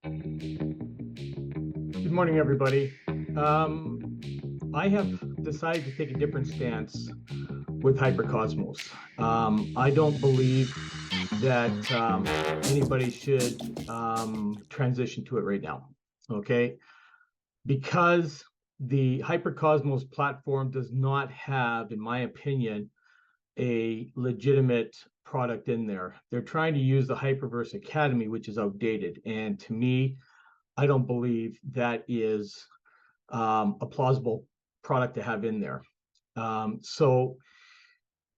Good morning, everybody. I have decided to take a different stance with HyperCosmos. I don't believe that anybody should transition to it right now, okay? Because the HyperCosmos platform does not have, in my opinion, a legitimate product in there. They're trying to use the Hyperverse Academy, which is outdated. And to me, I don't believe that is a plausible product to have in there. So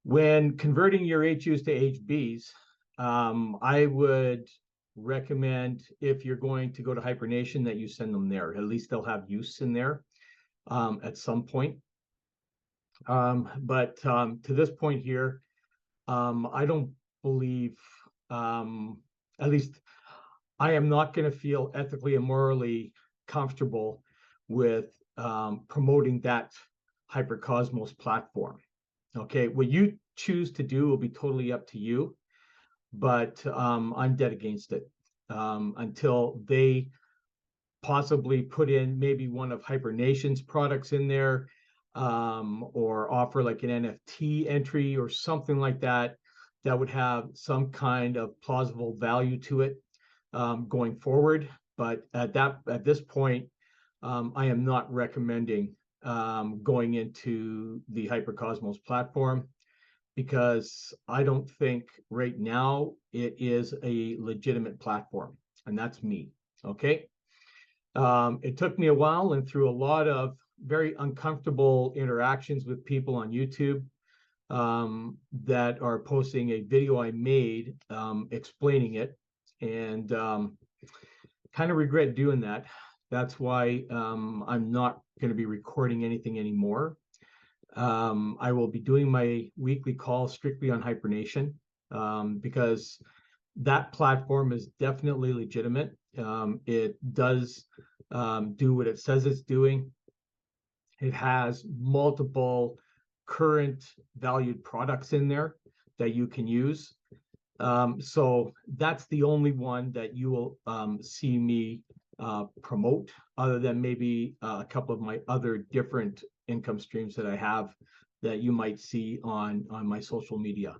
when converting your HUs to HBs, I would recommend, if you're going to go to HyperNation, that you send them there. At least they'll have use in there at some point. But to this point here, I don't believe, at least I am not going to feel ethically and morally comfortable with promoting that HyperCosmos platform. Okay, what you choose to do will be totally up to you, but I'm dead against it until they possibly put in maybe one of HyperNation's products in there, or offer like an NFT entry or something like that, that would have some kind of plausible value to it going forward. But at this point, I am not recommending going into the HyperCosmos platform, because I don't think right now it is a legitimate platform, and that's me. Okay. It took me a while and through a lot of very uncomfortable interactions with people on YouTube that are posting a video I made explaining it, and kind of regret doing that. That's why I'm not going to be recording anything anymore. I will be doing my weekly call strictly on HyperNation, because that platform is definitely legitimate. It does do what it says it's doing. It has multiple current valued products in there that you can use. So that's the only one that you will see me promote, other than maybe a couple of my other different income streams that I have that you might see on my social media.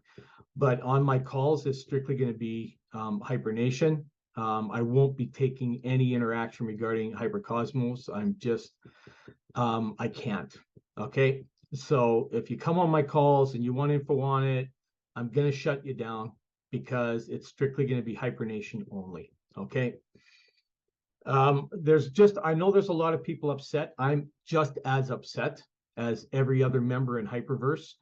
But on my calls, it's strictly going to be HyperNation. I won't be taking any interaction regarding HyperCosmos. I'm just, I can't. Okay. So if you come on my calls and you want info on it, I'm going to shut you down, because it's strictly going to be HyperNation only. Okay. I know there's a lot of people upset. I'm just as upset as every other member in Hyperverse,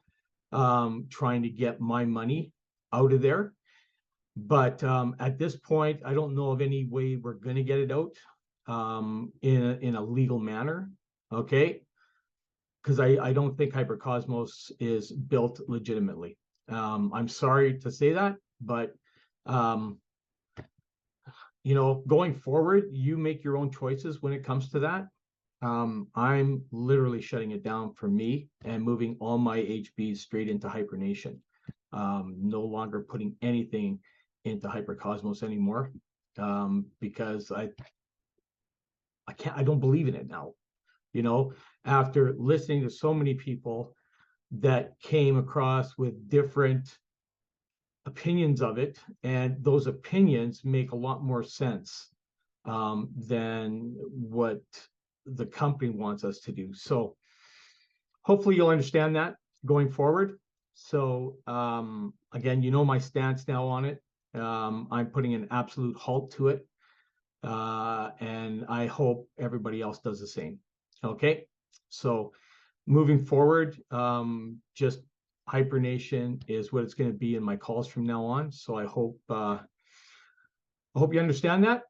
trying to get my money out of there. But at this point, I don't know of any way we're going to get it out in a legal manner. Okay. Because I don't think HyperCosmos is built legitimately. I'm sorry to say that, but going forward, you make your own choices when it comes to that. I'm literally shutting it down for me and moving all my HBs straight into HyperNation. No longer putting anything into HyperCosmos anymore, because I don't believe in it now. After listening to so many people that came across with different opinions of it, and those opinions make a lot more sense than what the company wants us to do. So hopefully you'll understand that going forward. So again, my stance now on it. I'm putting an absolute halt to it, and I hope everybody else does the same. Okay, so moving forward, just HyperNation is what it's going to be in my calls from now on. So I hope you understand that,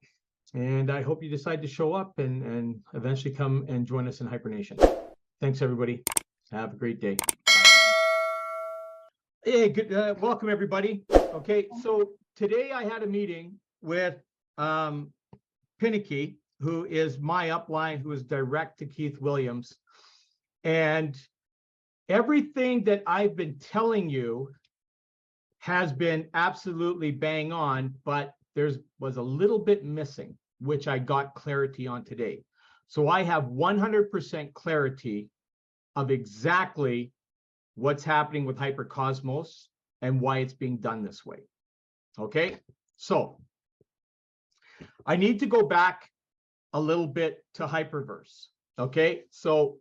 and I hope you decide to show up and eventually come and join us in HyperNation. Thanks, everybody. Have a great day. Hey, good. Welcome, everybody. Okay, so today I had a meeting with Pinakee, who is my upline, who is direct to Keith Williams. And everything that I've been telling you has been absolutely bang on, but was a little bit missing. which I got clarity on today. So I have 100% clarity of exactly what's happening with HyperCosmos and why it's being done this way. Okay, so I need to go back a little bit to Hyperverse. Okay, so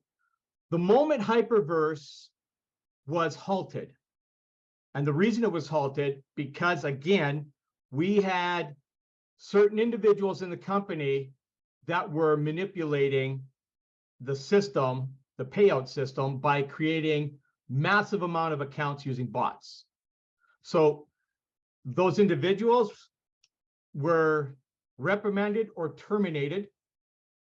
the moment Hyperverse was halted, and the reason it was halted, because again, we had certain individuals in the company that were manipulating the system, the payout system, by creating massive amount of accounts using bots. So those individuals were reprimanded or terminated.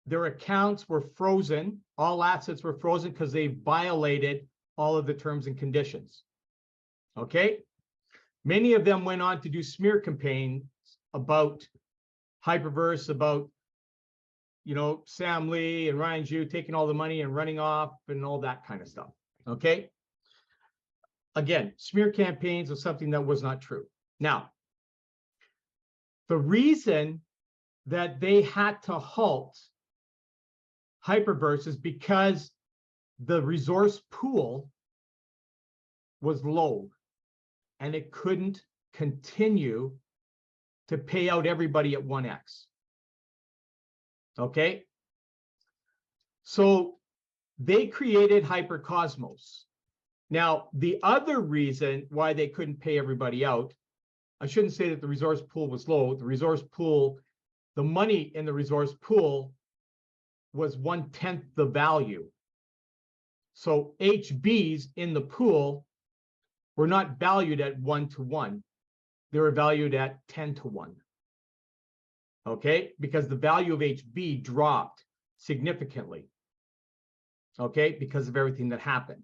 Their accounts were frozen. All assets were frozen because they violated all of the terms and conditions. Okay? Many of them went on to do smear campaigns about Hyperverse, about, you know, Sam Lee and Ryan Zhu taking all the money and running off and all that kind of stuff. Okay? Again, smear campaigns of something that was not true. Now, the reason that they had to halt Hyperverse is because the resource pool was low and it couldn't continue to pay out everybody at 1x. Okay? So they created HyperCosmos. Now, the other reason why they couldn't pay everybody out, I shouldn't say that the resource pool was low. The resource pool, the money in the resource pool was 1/10 the value. So HBs in the pool were not valued at 1-to-1. They were valued at 10-to-1. Okay, because the value of HB dropped significantly. Okay, because of everything that happened.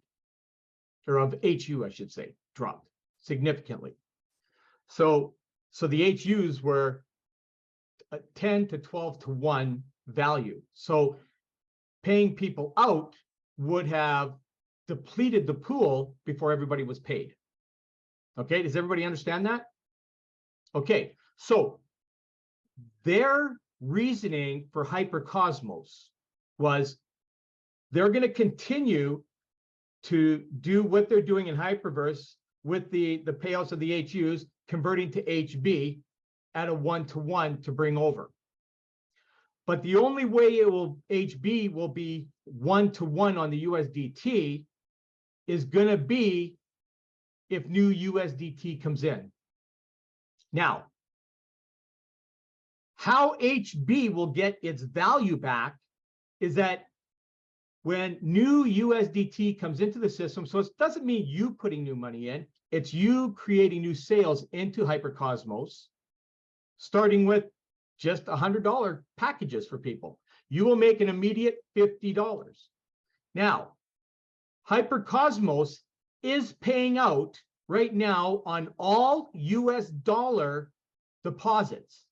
Or of HU, I should say, dropped significantly. So the HUs were a 10 to 12 to 1 value. So paying people out would have depleted the pool before everybody was paid. Okay, does everybody understand that? Okay, so their reasoning for HyperCosmos was they're going to continue to do what they're doing in Hyperverse with the payouts of the HUs, converting to HB at a 1-to-1 to bring over. But the only way HB will be 1-to-1 on the USDT is going to be if new USDT comes in. Now, how HB will get its value back is that when new USDT comes into the system, so it doesn't mean you putting new money in, it's you creating new sales into HyperCosmos, starting with just $100 packages for people. You will make an immediate $50. Now, HyperCosmos is paying out right now on all US dollar deposits.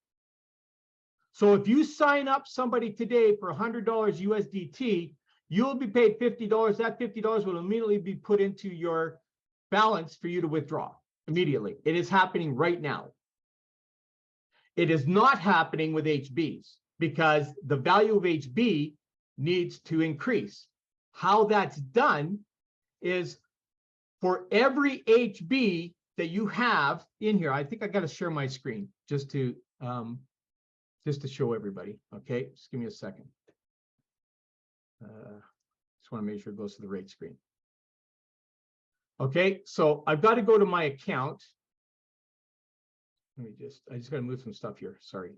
So if you sign up somebody today for $100 USDT, you'll be paid $50. That $50 will immediately be put into your balance for you to withdraw immediately. It is happening right now. It is not happening with HBs because the value of HB needs to increase. How that's done is for every HB that you have in here, I think I got to share my screen just to show everybody. Okay, just give me a second. Just want to make sure it goes to the right screen. Okay, so I've got to go to my account. I just got to move some stuff here. Sorry.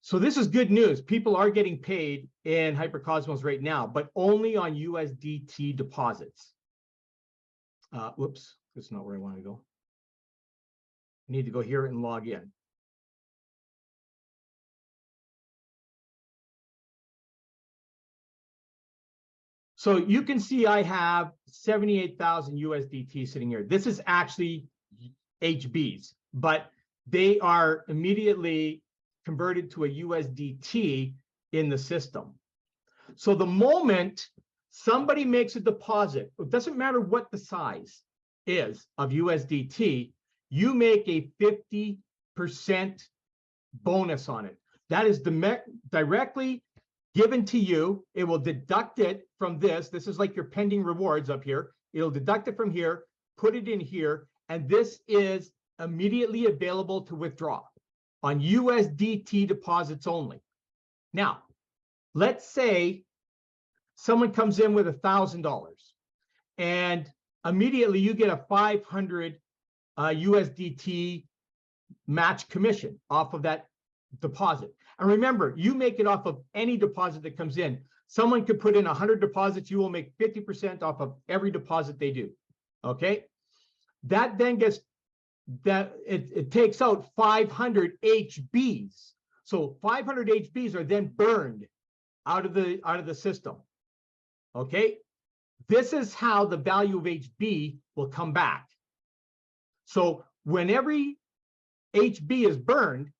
So this is good news. People are getting paid in HyperCosmos right now, but only on USDT deposits. Whoops, that's not where I want to go. I need to go here and log in. So you can see I have 78,000 USDT sitting here. This is actually HBs, but they are immediately converted to a USDT in the system. So the moment somebody makes a deposit, it doesn't matter what the size is of USDT, you make a 50% bonus on it. That is directly given to you. It will deduct it from this. This is like your pending rewards up here. It'll deduct it from here, put it in here, and this is immediately available to withdraw on USDT deposits only. Now, let's say someone comes in with $1,000 and immediately you get a 500 USDT match commission off of that deposit. And remember, you make it off of any deposit that comes in. Someone could put in 100 deposits, you will make 50% off of every deposit they do. Okay? That then gets, it takes out 500 HBs. So 500 HBs are then burned out of the system. Okay? This is how the value of HB will come back. So when every HB is burned,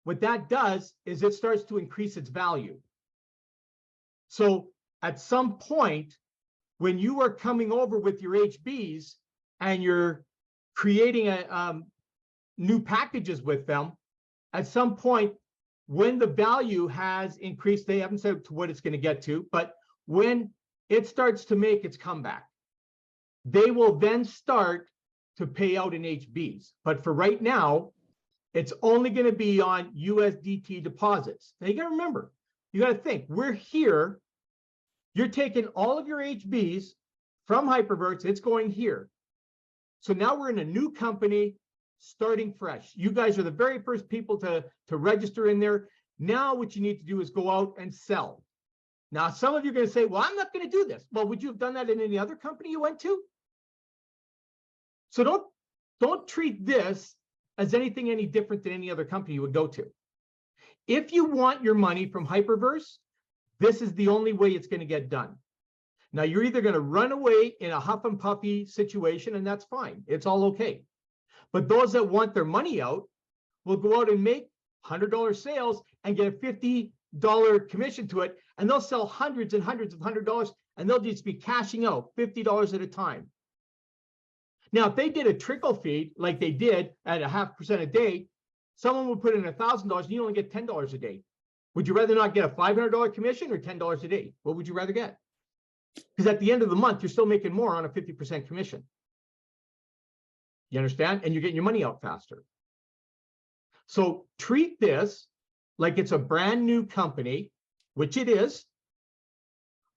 what that does is it starts to increase its value. So at some point, when you are coming over with your HBs and you're creating new packages with them, at some point, when the value has increased, they haven't said to what it's going to get to, but when it starts to make its comeback, they will then start to pay out in HBs. But for right now, it's only going to be on USDT deposits. Now you got to remember, you got to think, we're here, you're taking all of your HBs from Hyperverse, it's going here. So now we're in a new company, starting fresh. You guys are the very first people to register in there. Now what you need to do is go out and sell. Now, some of you are going to say, well, I'm not going to do this. Well, would you have done that in any other company you went to? So don't treat this as anything any different than any other company you would go to. If you want your money from Hyperverse, this is the only way it's going to get done. Now, you're either going to run away in a huff and puffy situation, and that's fine. It's all okay. But those that want their money out will go out and make $100 sales and get a $50 commission to it, and they'll sell hundreds and hundreds of $100, and they'll just be cashing out $50 at a time. Now, if they did a trickle feed like they did at 0.5% a day, someone would put in $1,000 and you only get $10 a day. Would you rather not get a $500 commission or $10 a day? What would you rather get? Because at the end of the month, you're still making more on a 50% commission. You understand? And you're getting your money out faster. So treat this like it's a brand new company, which it is,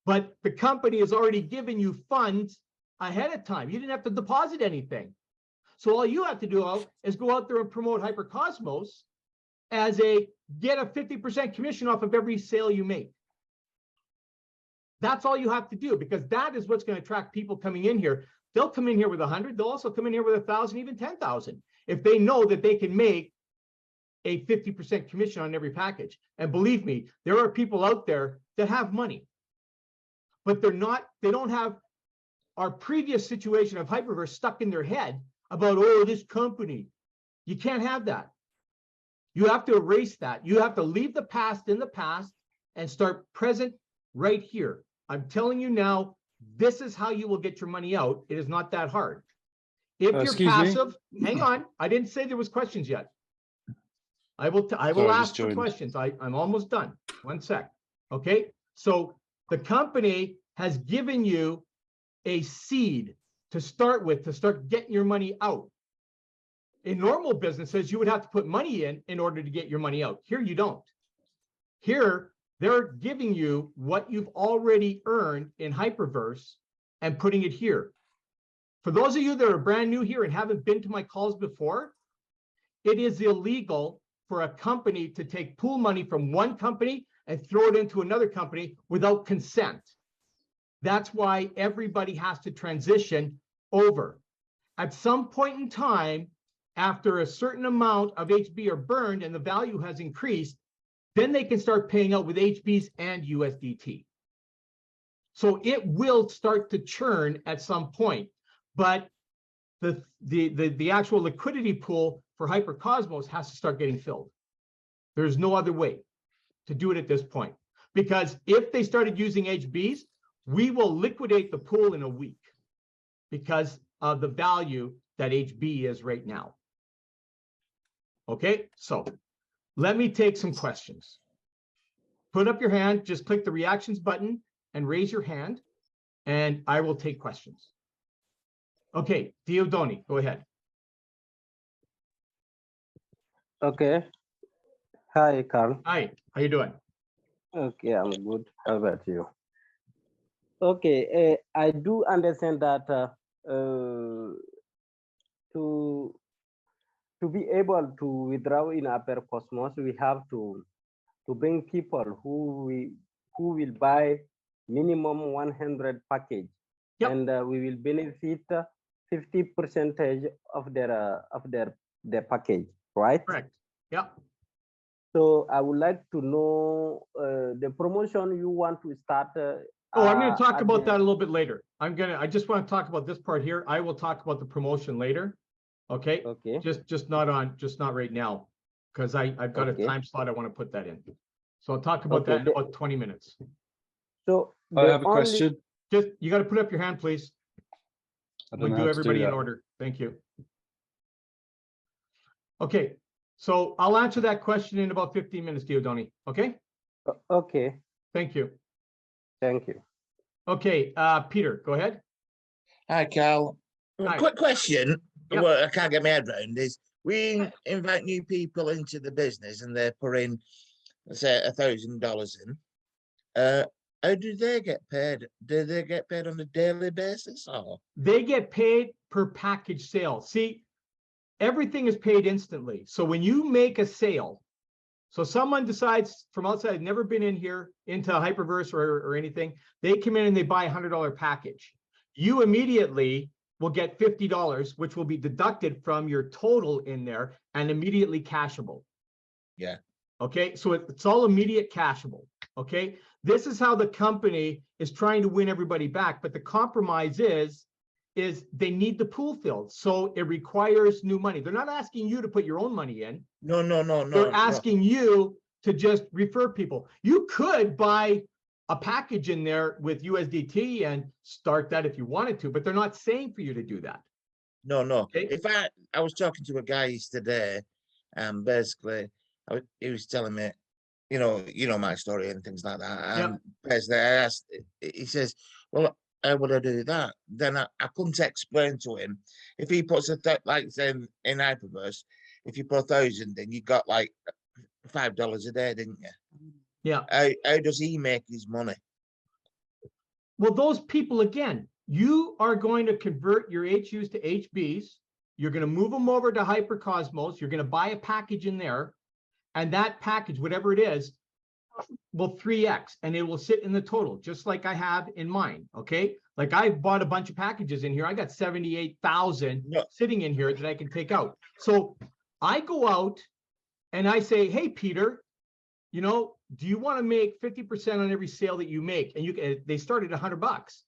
but the company has already given you funds ahead of time. You didn't have to deposit anything. So all you have to do is go out there and promote HyperCosmos as get a 50% commission off of every sale you make. That's all you have to do, because that is what's going to attract people coming in here. They'll come in here with 100. They'll also come in here with 1,000, even 10,000, if they know that they can make a 50% commission on every package. And believe me, there are people out there that have money, but they don't have our previous situation of Hyperverse stuck in their head about, oh, this company. You can't have that. You have to erase that. You have to leave the past in the past and start present right here. I'm telling you now, this is how you will get your money out. It is not that hard. If you're passive, hang on. I didn't say there was questions yet. I will ask the questions. I'm almost done. One sec. Okay. So the company has given you a seed to start with, to start getting your money out. In normal businesses, you would have to put money in order to get your money out. Here you don't. Here, they're giving you what you've already earned in Hyperverse and putting it here. For those of you that are brand new here and haven't been to my calls before, it is illegal for a company to take pool money from one company and throw it into another company without consent. That's why everybody has to transition over. At some point in time, after a certain amount of HB are burned and the value has increased, then they can start paying out with HBs and USDT. So it will start to churn at some point, but the actual liquidity pool for HyperCosmos has to start getting filled. There's no other way to do it at this point, because if they started using HBs, we will liquidate the pool in a week because of the value that HB is right now. Okay, so let me take some questions. Put up your hand, just click the reactions button and raise your hand, and I will take questions. Okay, Dieudonné, go ahead. Okay. Hi, Carl. Hi, how you doing? Okay, I'm good. How about you? Okay, I do understand that to be able to withdraw in HyperCosmos, we have to bring people who will buy minimum 100 package, Yep. and we will benefit 50% of their package, right? Correct. Yep. So I would like to know the promotion you want to start. I'm going to talk about that a little bit later. I just want to talk about this part here. I will talk about the promotion later. Okay. Okay. Just not right now, because I've got a time slot I want to put that in. So I'll talk about that in about 20 minutes. So I have a question. Just, you got to put up your hand, please. We'll do everybody in order. Thank you. Okay. So I'll answer that question in about 15 minutes, Dieudonné. Okay. Okay. Thank you. Thank you. Okay, Peter, go ahead. Hi, Carl. Hi. Quick question. Yep. What I can't get my head around is we invite new people into the business and they put in, let's say, $1,000 in. How do they get paid? Do they get paid on a daily basis or? They get paid per package sale. See, everything is paid instantly. So when you make a sale, so someone decides from outside, never been in here into Hyperverse or anything, they come in and they buy a $100 package. You immediately will get $50, which will be deducted from your total in there and immediately cashable. Yeah. Okay, so it's all immediate cashable. Okay, this is how the company is trying to win everybody back. But the compromise is they need the pool filled. So it requires new money. They're not asking you to put your own money in. No. They're asking you to just refer people. You could buy a package in there with USDT and start that if you wanted to, but they're not saying for you to do that. No. Okay. If I was talking to a guy yesterday, and basically he was telling me, you know my story and things like that. And basically I asked, he says, well, how would I do that? Then I couldn't explain to him. If he puts like say in Hyperverse, if you put 1,000 in, you got like $5 a day, didn't you? Yeah. How does he make his money? Well, those people, again, you are going to convert your HUs to HBs. You're going to move them over to HyperCosmos. You're going to buy a package in there. And that package, whatever it is, will 3x and it will sit in the total, just like I have in mine. Okay. Like I bought a bunch of packages in here. I got 78,000 sitting in here that I can take out. So I go out and I say, hey, Peter, do you want to make 50% on every sale that you make? And they start at $100.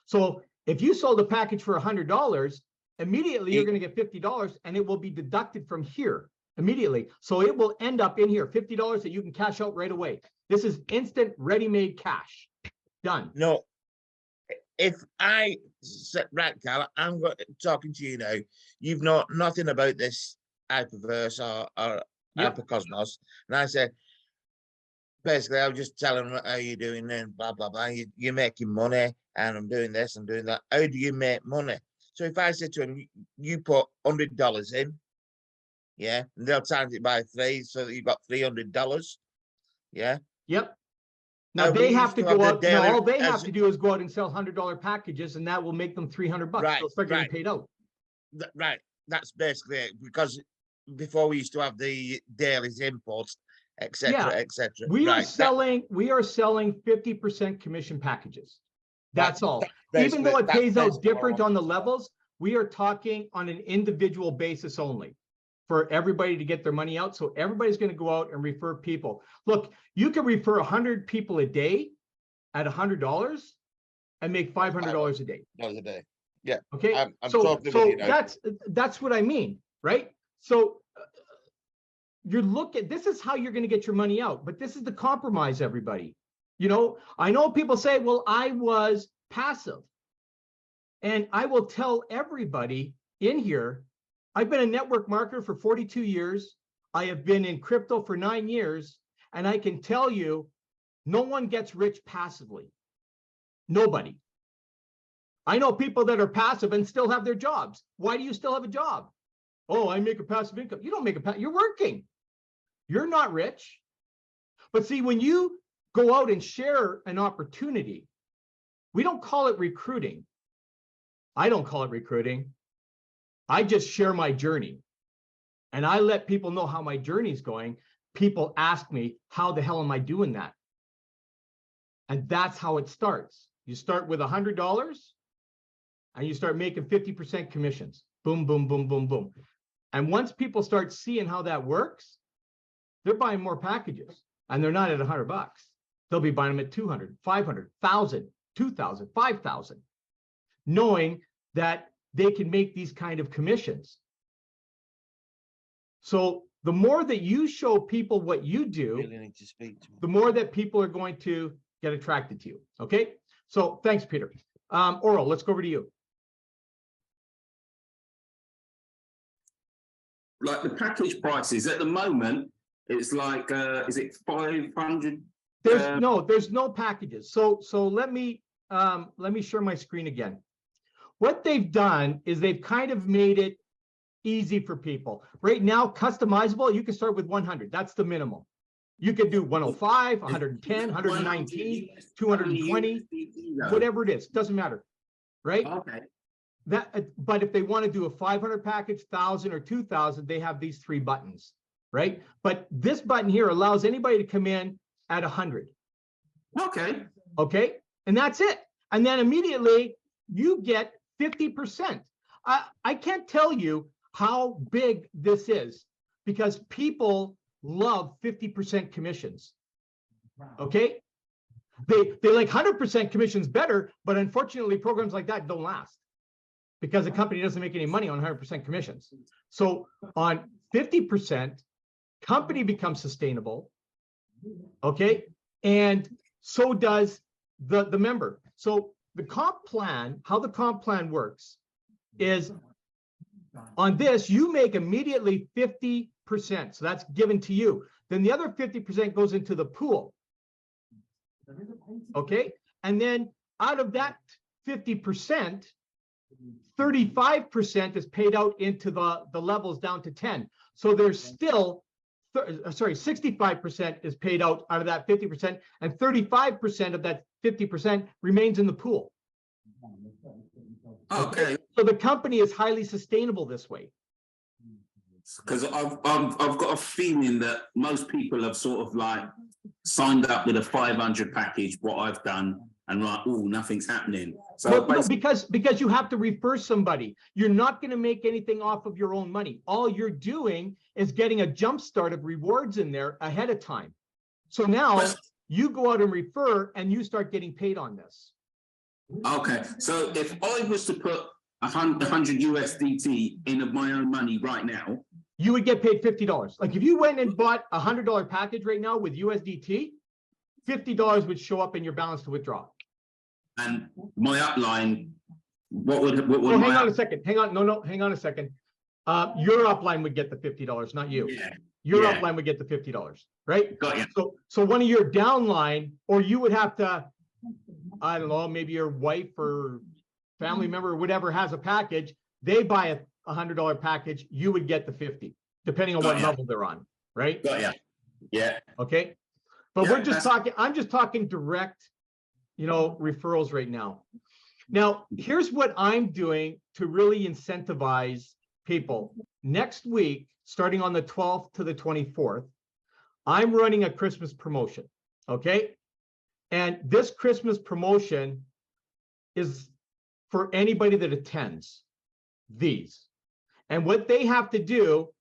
So if you sold a package for $100, immediately you're going to get $50 and it will be deducted from here immediately. So it will end up in here, $50 that you can cash out right away. This is instant ready-made cash. Done. No. If I said, right, Carl, I'm talking to you now. You've know nothing about this Hyperverse or HyperCosmos. And I said, basically, I was just telling them how you're doing and blah, blah, blah. You're making money and I'm doing this and doing that. How do you make money? So if I said to him, you put $100 in, yeah, and they'll times it by 3, so that you've got $300. Yeah. Yep. Now they have to go out. Now all they have to do is go out and sell $100 packages, and that will make them $300. Right, They'll start getting paid out. Right. That's basically it. Because before we used to have the dailies imports, etc., etc. We are selling 50% commission packages. That's all. Even though it pays out different on the levels, we are talking on an individual basis only for everybody to get their money out. So everybody's going to go out and refer people. Look, you can refer 100 people a day at $100 and make $500 a day. A day. Yeah. Okay. So that's what I mean, right? So this is how you're going to get your money out, but this is the compromise, everybody. I know people say, well, I was passive. And I will tell everybody in here, I've been a network marketer for 42 years. I have been in crypto for 9 years, and I can tell you, no one gets rich passively. Nobody. I know people that are passive and still have their jobs. Why do you still have a job? Oh, I make a passive income. You don't make a you're working. You're not rich. But see, when you go out and share an opportunity, we don't call it recruiting. I don't call it recruiting. I just share my journey. And I let people know how my journey's going. People ask me, how the hell am I doing that? And that's how it starts. You start with $100 and you start making 50% commissions. Boom, boom, boom, boom, boom. And once people start seeing how that works, they're buying more packages, and they're not at $100. They'll be buying them at 200, 500, 1,000, 2,000, 5,000, knowing that they can make these kind of commissions. So the more that you show people what you do, Really need to speak to me. the more that people are going to get attracted to you. Okay. So thanks, Peter. Oral, let's go over to you. Like the package prices at the moment, it's like, is it 500? There's no packages. So let me share my screen again. What they've done is they've kind of made it easy for people. Right now, customizable, you can start with 100. That's the minimum. You can do 105, 110, 119, 220, whatever it is. Doesn't matter, right? Okay. But if they want to do a 500 package, 1,000 or 2,000, they have these 3 buttons, right? But this button here allows anybody to come in at 100. Okay. Okay, and that's it. And then immediately you get 50%. I can't tell you how big this is because people love 50% commissions. Okay, they like 100% commissions better, but unfortunately programs like that don't last because the company doesn't make any money on 100% commissions. So on 50%, company becomes sustainable. Okay, and so does the member. So the comp plan, how the comp plan works is on this, you make immediately 50%. So that's given to you. Then the other 50% goes into the pool. Okay, and then out of that 50%, 35% is paid out into the levels down to 10. So there's still, 65% is paid out of that 50%, and 35% of that 50% remains in the pool. Okay. So the company is highly sustainable this way. Because I've got a feeling that most people have sort of like signed up with a 500 package, what I've done, and like, oh, nothing's happening. So Well, no, because you have to refer somebody. You're not going to make anything off of your own money. All you're doing is getting a jump start of rewards in there ahead of time. So now you go out and refer and you start getting paid on this. Okay, so if I was to put 100 USDT in of my own money right now, you would get paid $50. Like if you went and bought a $100 package right now with USDT, $50 would show up in your balance to withdraw. and my upline, what would Oh, hang my on a second. Hang on. No, hang on a second. Your upline would get the $50, not you. Yeah. Your Yeah. upline would get the $50, right? Got you. So one of your downline, or you would have to, I don't know, maybe your wife or family member or whatever has a package, they buy a $100 package, you would get the 50, depending on Got what ya. level they're on, right? Got you. Yeah. Okay. But Yeah, we're just that's- talking, I'm just talking direct, referrals right now. Now, here's what I'm doing to really incentivize people. Next week, starting on the 12th to the 24th, I'm running a Christmas promotion, okay? And this Christmas promotion is for anybody that attends these. And what they have to do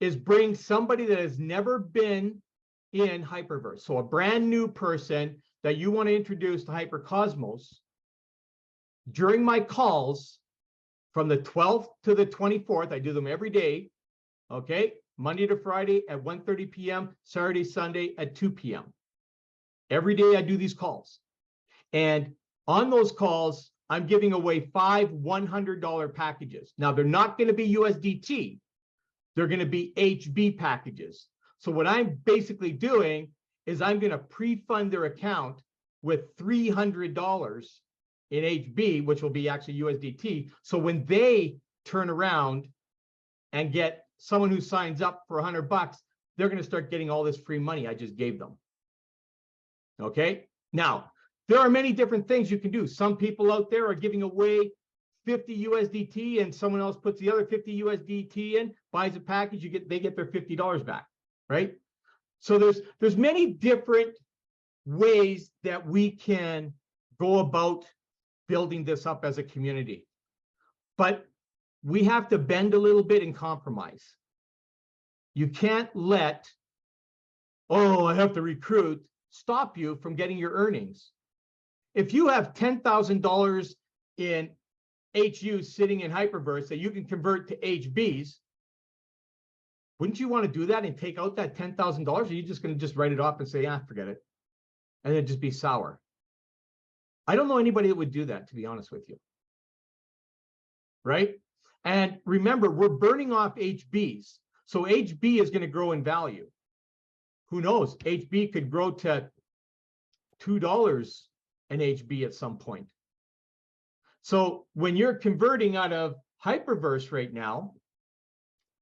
is bring somebody that has never been in Hyperverse. So a brand new person that you want to introduce to HyperCosmos. During my calls from the 12th to the 24th, I do them every day, okay? Monday to Friday at 1:30 p.m., Saturday, Sunday at 2 p.m. Every day I do these calls. And on those calls, I'm giving away 5 $100 packages. Now, they're not going to be USDT. they're going to be HB packages. So what I'm basically doing is I'm going to pre-fund their account with $300 in HB, which will be actually USDT. So when they turn around and get someone who signs up for $100, they're going to start getting all this free money I just gave them. Okay. Now, there are many different things you can do. Some people out there are giving away 50 USDT and someone else puts the other 50 USDT in, buys a package, they get their $50 back, right? So there's many different ways that we can go about building this up as a community. But we have to bend a little bit and compromise. You can't let, oh, I have to recruit, stop you from getting your earnings. If you have $10,000 in HU sitting in Hyperverse that you can convert to HBs, wouldn't you want to do that and take out that $10,000? Or are you just going to just write it off and say, ah, forget it, and then just be sour? I don't know anybody that would do that, to be honest with you. Right? And remember, we're burning off HBs. So HB is going to grow in value. Who knows? HB could grow to $2 an HB at some point. So when you're converting out of Hyperverse right now,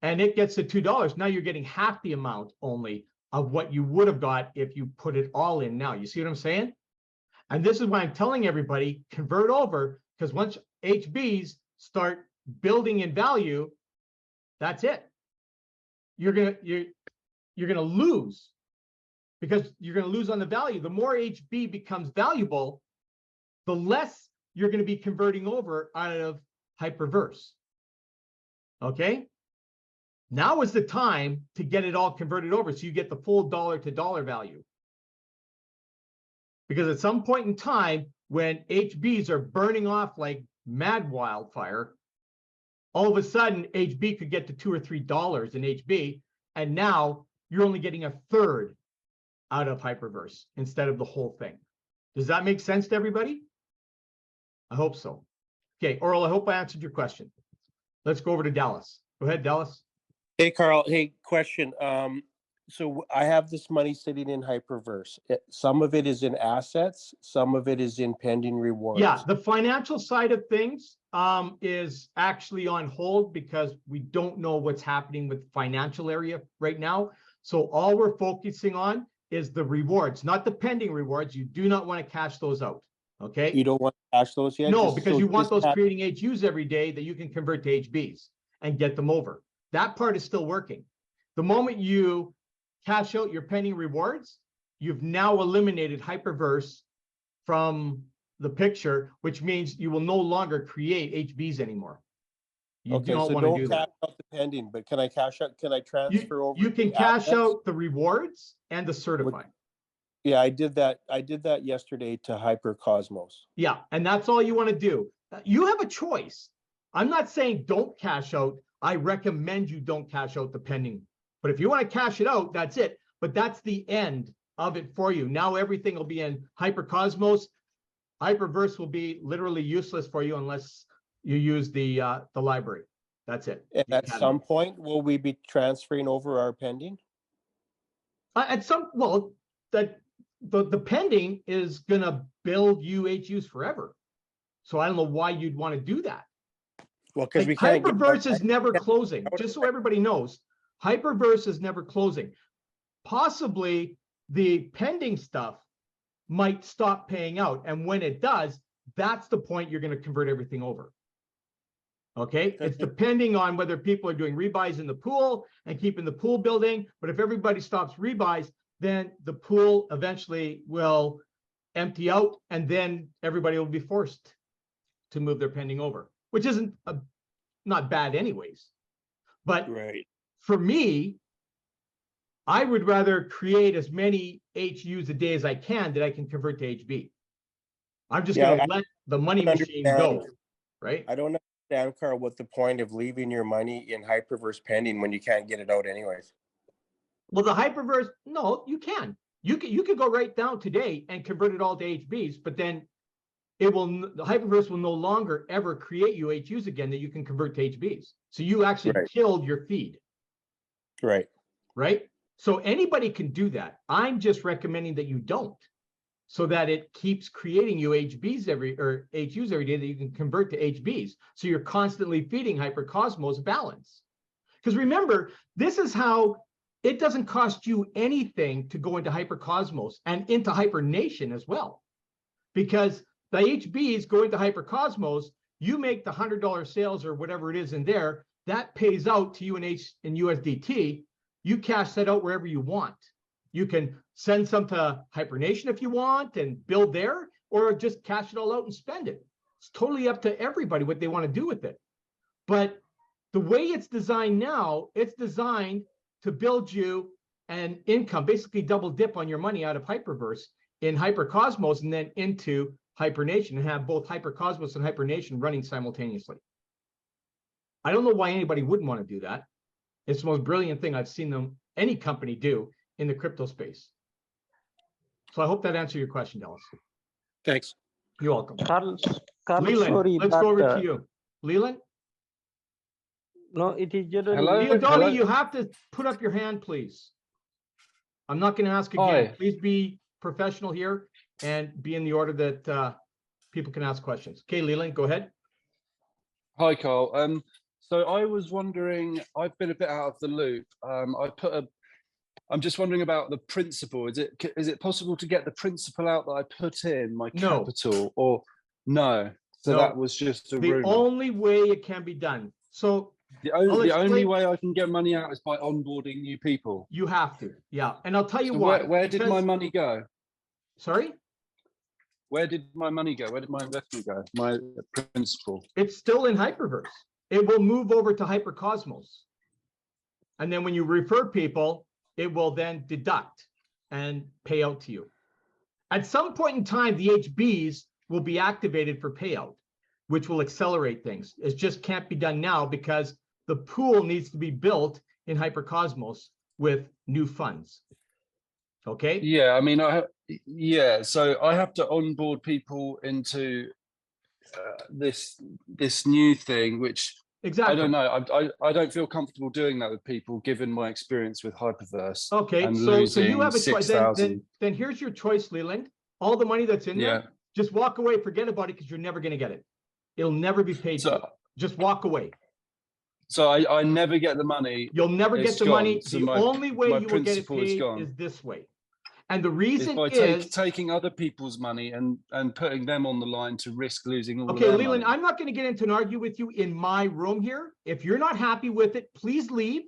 and it gets to $2, now you're getting half the amount only of what you would have got if you put it all in now. You see what I'm saying? And this is why I'm telling everybody, convert over, because once HBs start building in value, that's it. You're gonna lose, because you're gonna lose on the value. The more HB becomes valuable, the less you're going to be converting over out of Hyperverse. Okay? Now is the time to get it all converted over so you get the full dollar to dollar value. Because at some point in time, when HBs are burning off like mad wildfire, all of a sudden HB could get to $2 or $3 in HB, and now you're only getting a third out of Hyperverse instead of the whole thing. Does that make sense to everybody? I hope so. Okay, Oral, I hope I answered your question. Let's go over to Dallas. Go ahead, Dallas. Hey, Carl. Hey, question. So I have this money sitting in Hyperverse. Some of it is in assets, some of it is in pending rewards. Yeah, the financial side of things is actually on hold because we don't know what's happening with the financial area right now. So all we're focusing on is the rewards, not the pending rewards. You do not want to cash those out. Okay. You don't want to cash those yet? No, because you want those creating HUs every day that you can convert to HBs and get them over. That part is still working. The moment you cash out your pending rewards, you've now eliminated Hyperverse from the picture, which means you will no longer create HBs anymore. You okay, don't so want to don't do cash that. out the pending, but can I cash out? Can I transfer over? You can the cash assets? out the rewards and the certify. Yeah, I did that. I did that yesterday to HyperCosmos. Yeah, and that's all you want to do. You have a choice. I'm not saying don't cash out. I recommend you don't cash out the pending. But if you want to cash it out, that's it. But that's the end of it for you. Now everything will be in HyperCosmos. Hyperverse will be literally useless for you unless you use the library. That's it. And at some point, will we be transferring over our pending? At some, well, that the pending is gonna build HUs forever. So I don't know why you'd want to do that. Well, because we Like, can't. Hyperverse is never closing. Just so everybody knows, Hyperverse is never closing. Possibly the pending stuff might stop paying out, and when it does, that's the point you're going to convert everything over. Okay, it's depending on whether people are doing rebuys in the pool and keeping the pool building. But if everybody stops rebuys, then the pool eventually will empty out, and then everybody will be forced to move their pending over, which isn't not bad anyways. But Right. for me, I would rather create as many HUs a day as I can that I can convert to HB. I'm just going to let the money machine go, right? I don't understand, Carl, what the point of leaving your money in Hyperverse pending when you can't get it out anyways. Well, the Hyperverse, no, you can. You can go right down today and convert it all to HBs, but then the Hyperverse will no longer ever create you HUs again that you can convert to HBs. So you actually killed your feed. Right. right? So anybody can do that. I'm just recommending that you don't, so that it keeps creating you HUs every day that you can convert to HBs. So you're constantly feeding HyperCosmos balance. Because remember, this is how it doesn't cost you anything to go into HyperCosmos and into HyperNation as well. Because the HBs go into HyperCosmos, you make the $100 sales or whatever it is in there, that pays out to you in USDT. You cash that out wherever you want. You can send some to HyperNation if you want and build there, or just cash it all out and spend it. It's totally up to everybody what they want to do with it. But the way it's designed now, it's designed to build you an income, basically double dip on your money out of Hyperverse in HyperCosmos and then into HyperNation, and have both HyperCosmos and HyperNation running simultaneously. I don't know why anybody wouldn't want to do that. It's the most brilliant thing I've seen any company do in the crypto space. So I hope that answered your question, Dallas. Thanks. You're welcome. Carl, Leeland, sorry, let's go over to you. Leeland? No, it is Dieudonné. Hello? Dieudonné, you have to put up your hand, please. I'm not going to ask again. Hi. Please be professional here and be in the order that people can ask questions. Okay, Leeland, go ahead. Hi, Carl. So I was wondering, I've been a bit out of the loop. I'm just wondering about the principal. Is it possible to get the principal out that I put in my No. capital, or no? So No. that was just a The rumor. only way it can be done. So The I'll only explain- way I can get money out is by onboarding new people. you have to, yeah. And I'll tell you So why. where did my Because- money go? Sorry? Where did my money go? Where did my investment go? My principal. It's still in Hyperverse. It will move over to HyperCosmos. And then when you refer people, it will then deduct and pay out to you. At some point in time, the HBs will be activated for payout, which will accelerate things. It just can't be done now because the pool needs to be built in HyperCosmos with new funds. Okay? Yeah, I mean, so I have to onboard people into this new thing, which Exactly. I don't know. I don't feel comfortable doing that with people, given my experience with Hyperverse. Okay, and so you losing have a choice. 6,000. Then here's your choice, Leeland. All the money that's in Yeah. there, just walk away, forget about it, because you're never going to get it. It'll never be paid to you. So, Just walk away. so I never get the money. You'll never It's get the gone. money. So The only way my you will get it principal is paid gone. is this way. And the Is reason by is, taking other people's money and putting them on the line to risk losing all okay, of their Leland, money. I'm not going to get into an argue with you in my room here. If you're not happy with it, please leave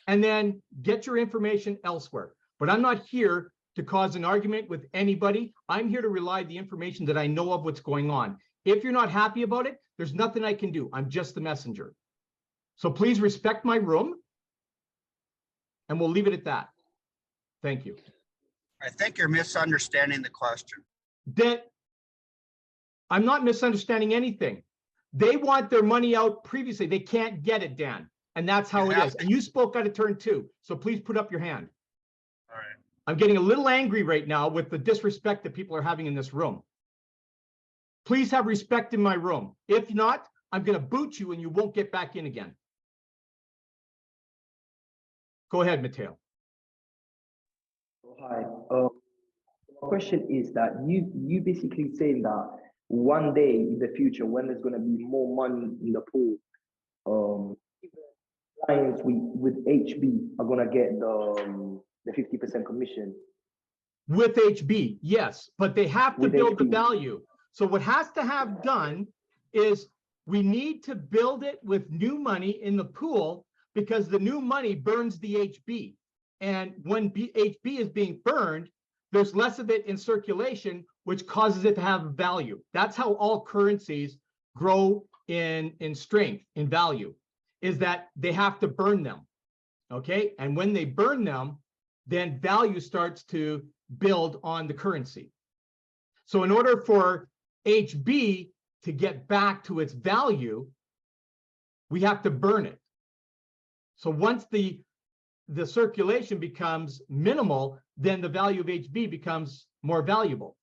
and then get your information elsewhere. But I'm not here to cause an argument with anybody. I'm here to rely the information that I know of what's going on. If you're not happy about it, there's nothing I can do. I'm just the messenger. So please respect my room and we'll leave it at that. Thank you. I think you're misunderstanding the question. That I'm not misunderstanding anything. They want their money out previously. They can't get it, Dan. And that's how it is. And you spoke out of turn too. So please put up your hand. All right. I'm getting a little angry right now with the disrespect that people are having in this room. Please have respect in my room. If not, I'm going to boot you and you won't get back in again. Go ahead, Matteo. Hi. My question is that you basically saying that one day in the future, when there's going to be more money in the pool, clients with HB are going to get the 50% commission. With HB, yes, but they have to With build the HB. value. So what has to have done is we need to build it with new money in the pool because the new money burns the HB. And when HB is being burned, there's less of it in circulation, which causes it to have value. That's how all currencies grow in strength, in value, is that they have to burn them, okay? And when they burn them, then value starts to build on the currency. So in order for HB to get back to its value, we have to burn it. So once the circulation becomes minimal, then the value of HB becomes more valuable.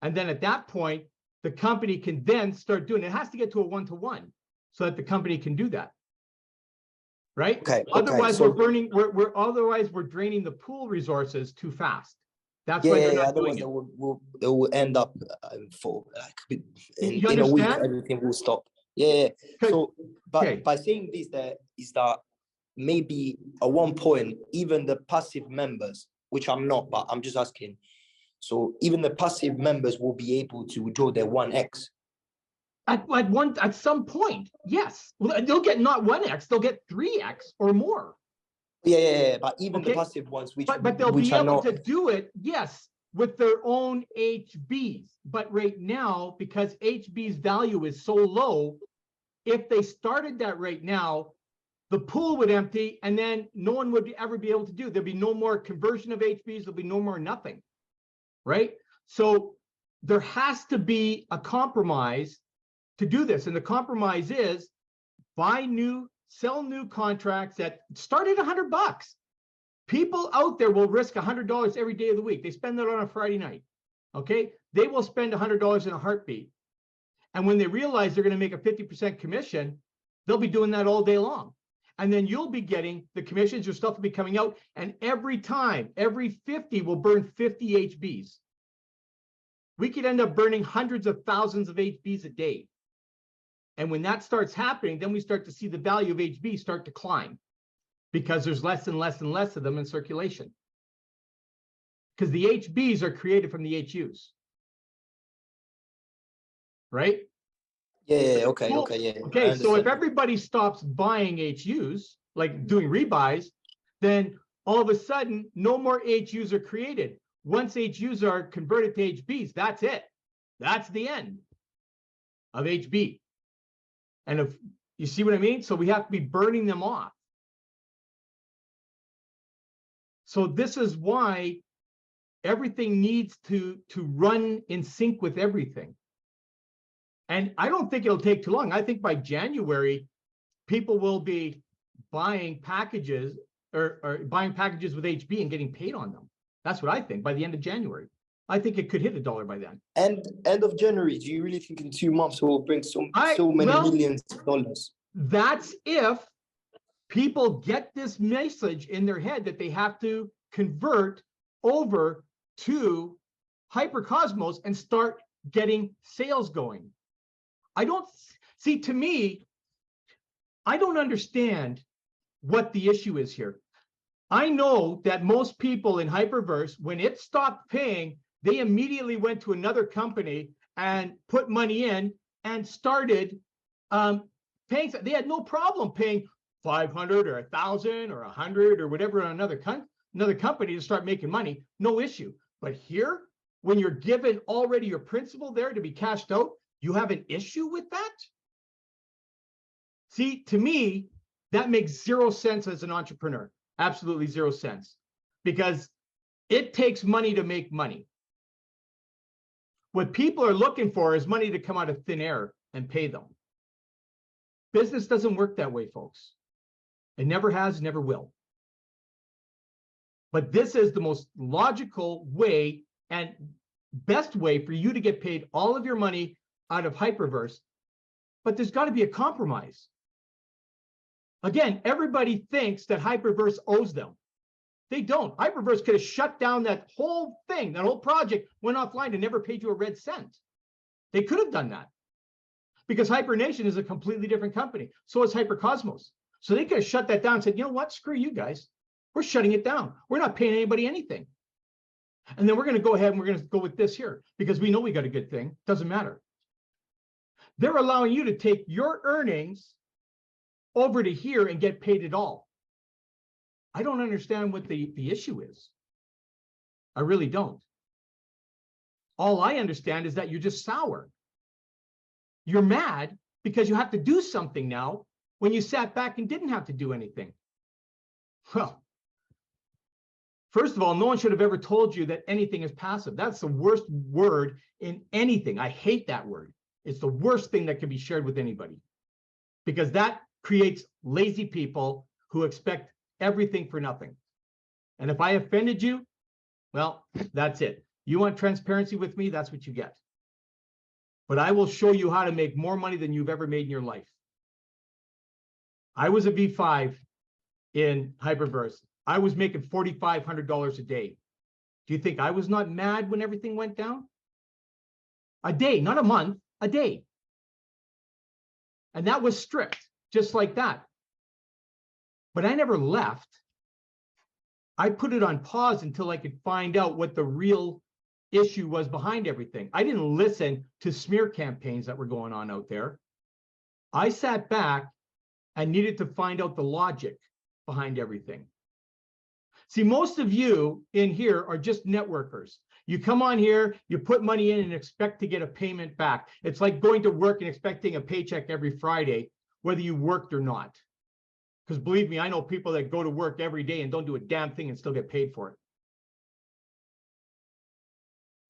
And then at that point, the company can then start doing it. It has to get to a 1-to-1 so that the company can do that. right? Okay. Otherwise, So we're draining the pool resources too fast. That's why they're not doing otherwise it. they will end up for like You in a week understand? everything will stop. Yeah. So, but Okay. by saying this, that is that maybe at one point even the passive members, which I'm not, but I'm just asking. So even the passive members will be able to withdraw their 1x. At some point, yes. Well, they'll get not 1x, they'll get 3x or more. Yeah. But even the Okay. passive ones, But they'll which be are able not, to do it, yes, with their own HBs. But right now, because HB's value is so low, if they started that right now, the pool would empty and then no one would ever be able to do. There'd be no more conversion of HBs, there'll be no more nothing, right? So there has to be a compromise to do this. And the compromise is sell new contracts that start at $100. People out there will risk $100 every day of the week. They spend that on a Friday night. Okay. They will spend $100 in a heartbeat. And when they realize they're going to make a 50% commission, they'll be doing that all day long. And then you'll be getting the commissions, your stuff will be coming out. And every 50 will burn 50 HBs. We could end up burning hundreds of thousands of HBs a day. And when that starts happening, then we start to see the value of HB start to climb because there's less and less and less of them in circulation. Because the HBs are created from the HUs. Right? yeah. Okay, so if everybody stops buying HUs, like doing rebuyes, then all of a sudden, no more HUs are created. Once HUs are converted to HBs, that's it. That's the end of HB. And if you see what I mean? So we have to be burning them off. So this is why everything needs to run in sync with everything. And I don't think it'll take too long. I think by January, people will be buying packages or buying packages with HB and getting paid on them. That's what I think by the end of January. I think it could hit $1 by then. And end of January, do you really think in 2 months we'll bring so many millions of dollars? That's if people get this message in their head that they have to convert over to HyperCosmos and start getting sales going. To me, I don't understand what the issue is here. I know that most people in Hyperverse, when it stopped paying, they immediately went to another company and put money in and started paying. They had no problem paying 500 or 1,000 or 100 or whatever on another company to start making money. No issue. But here, when you're given already your principal there to be cashed out, you have an issue with that? See, to me, that makes zero sense as an entrepreneur. Absolutely zero sense. Because it takes money to make money. What people are looking for is money to come out of thin air and pay them. Business doesn't work that way, folks. It never has, never will. But this is the most logical way and best way for you to get paid all of your money out of Hyperverse. But there's got to be a compromise. Again, everybody thinks that Hyperverse owes them. They don't. Hyperverse could have shut down that whole thing, that whole project went offline and never paid you a red cent. They could have done that because HyperNation is a completely different company. So is HyperCosmos. So they could have shut that down and said, you know what, screw you guys. We're shutting it down. We're not paying anybody anything. And then we're going to go ahead and we're going to go with this here because we know we got a good thing. Doesn't matter. They're allowing you to take your earnings over to here and get paid it all. I don't understand what the issue is. I really don't. All I understand is that you're just sour. You're mad because you have to do something now when you sat back and didn't have to do anything. Well, first of all, no one should have ever told you that anything is passive. That's the worst word in anything. I hate that word. It's the worst thing that can be shared with anybody because that creates lazy people who expect everything for nothing. And if I offended you, well, that's it. You want transparency with me, that's what you get. But I will show you how to make more money than you've ever made in your life. I was a V5 in Hyperverse, I was making $4,500 a day. Do you think I was not mad when everything went down? A day, not a month, a day. And that was strict, just like that. But I never left. I put it on pause until I could find out what the real issue was behind everything. I didn't listen to smear campaigns that were going on out there. I sat back and needed to find out the logic behind everything. See, most of you in here are just networkers. You come on here, you put money in and expect to get a payment back. It's like going to work and expecting a paycheck every Friday, whether you worked or not. Because believe me, I know people that go to work every day and don't do a damn thing and still get paid for it.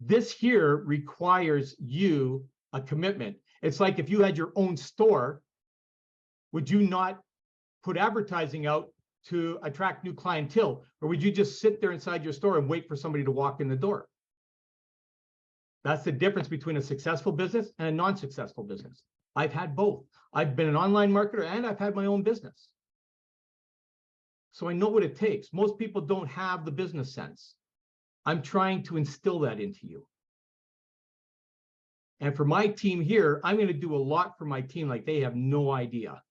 This here requires you a commitment. It's like if you had your own store, would you not put advertising out to attract new clientele? Or would you just sit there inside your store and wait for somebody to walk in the door? That's the difference between a successful business and a non-successful business. I've had both. I've been an online marketer and I've had my own business. So I know what it takes. Most people don't have the business sense. I'm trying to instill that into you. And for my team here, I'm going to do a lot for my team like they have no idea.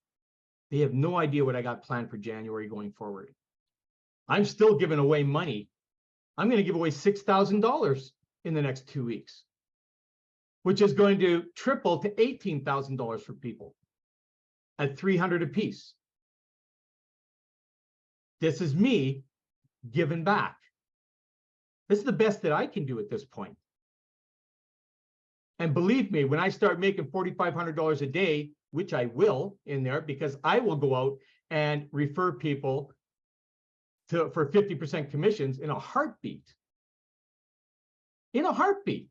They have no idea what I got planned for January going forward. I'm still giving away money. I'm going to give away $6,000 in the next 2 weeks, which is going to triple to $18,000 for people at $300 a piece. This is me giving back. This is the best that I can do at this point. And believe me, when I start making $4,500 a day, which I will in there, because I will go out and refer people for 50% commissions in a heartbeat. In a heartbeat.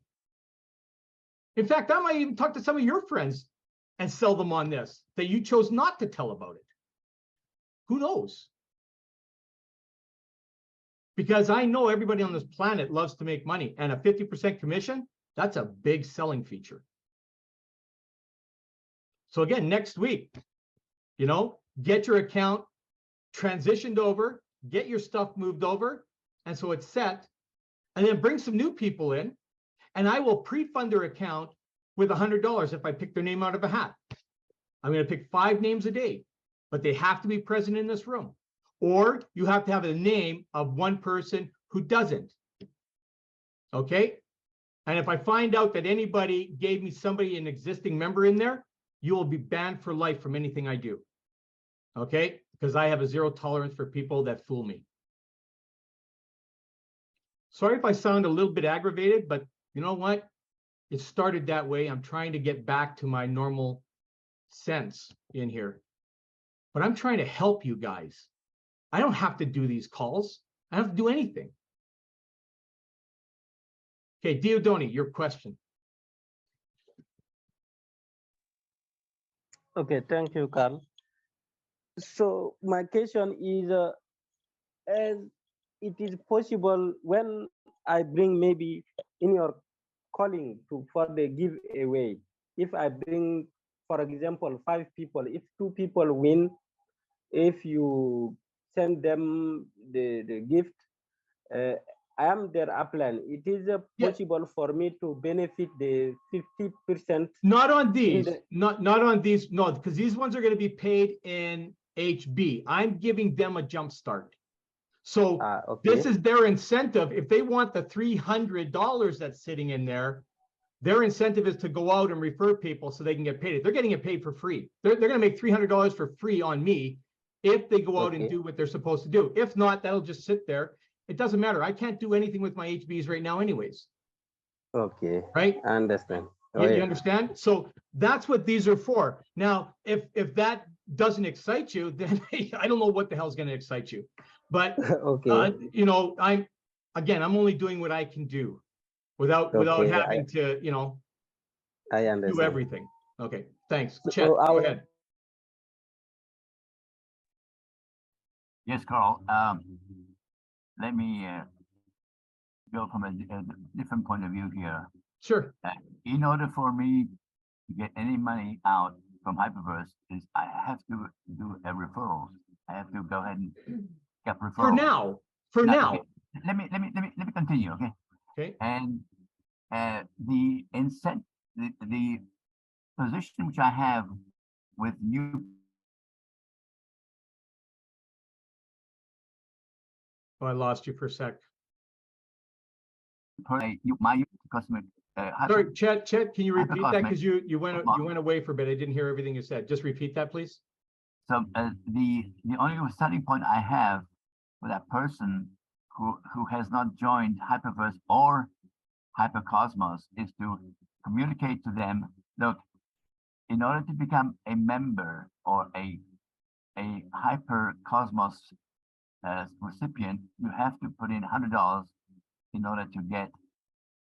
In fact, I might even talk to some of your friends and sell them on this, that you chose not to tell about it. Who knows? Because I know everybody on this planet loves to make money, and a 50% commission, that's a big selling feature. So again, next week, you know, get your account transitioned over, get your stuff moved over, and so it's set, and then bring some new people in, and I will pre-fund their account with $100 if I pick their name out of a hat. I'm going to pick 5 names a day, but they have to be present in this room. Or you have to have a name of one person who doesn't. Okay? And if I find out that anybody gave me somebody, an existing member in there, you will be banned for life from anything I do. Okay? Because I have a zero tolerance for people that fool me. Sorry if I sound a little bit aggravated, but you know what? It started that way. I'm trying to get back to my normal sense in here. But I'm trying to help you guys. I don't have to do these calls. I don't have to do anything. Okay, Dieudonné, your question. Okay, thank you, Carl. So my question is, as it is possible when I bring maybe in your calling for the giveaway, if I bring, for example, 5 people, if 2 people win, if you send them the gift, I am their upline. It is possible for me to benefit the 50%. Not on these, not on these, no, because these ones are going to be paid in HB. I'm giving them a jump start. So okay. This is their incentive. If they want the $300 that's sitting in there, their incentive is to go out and refer people so they can get paid. They're getting it paid for free. They're going to make $300 for free on me if they go out and do what they're supposed to do. If not, that'll just sit there. It doesn't matter. I can't do anything with my HBs right now anyways. Okay. Right? I understand. You understand? So that's what these are for. Now, if that doesn't excite you, then I don't know what the hell's going to excite you. But you know, I'm only doing what I can do without having to, you know, I understand. do everything. Okay, thanks. Chet, go ahead. Yes, Carl. Let me go from a different point of view here. Sure. In order for me to get any money out from Hyperverse, I have to do a referral. I have to go ahead and get referral. For now, for Now, now. okay, let me continue, okay? Okay. And the position which I have with you. Oh, I lost you for a sec. My customer. Sorry, Chet, can you repeat that? HyperCosmos. Because you went away for a bit. I didn't hear everything you said. Just repeat that, please. So the only starting point I have for that person who has not joined Hyperverse or HyperCosmos is to communicate to them, look, in order to become a member or a HyperCosmos recipient, you have to put in $100 in order to get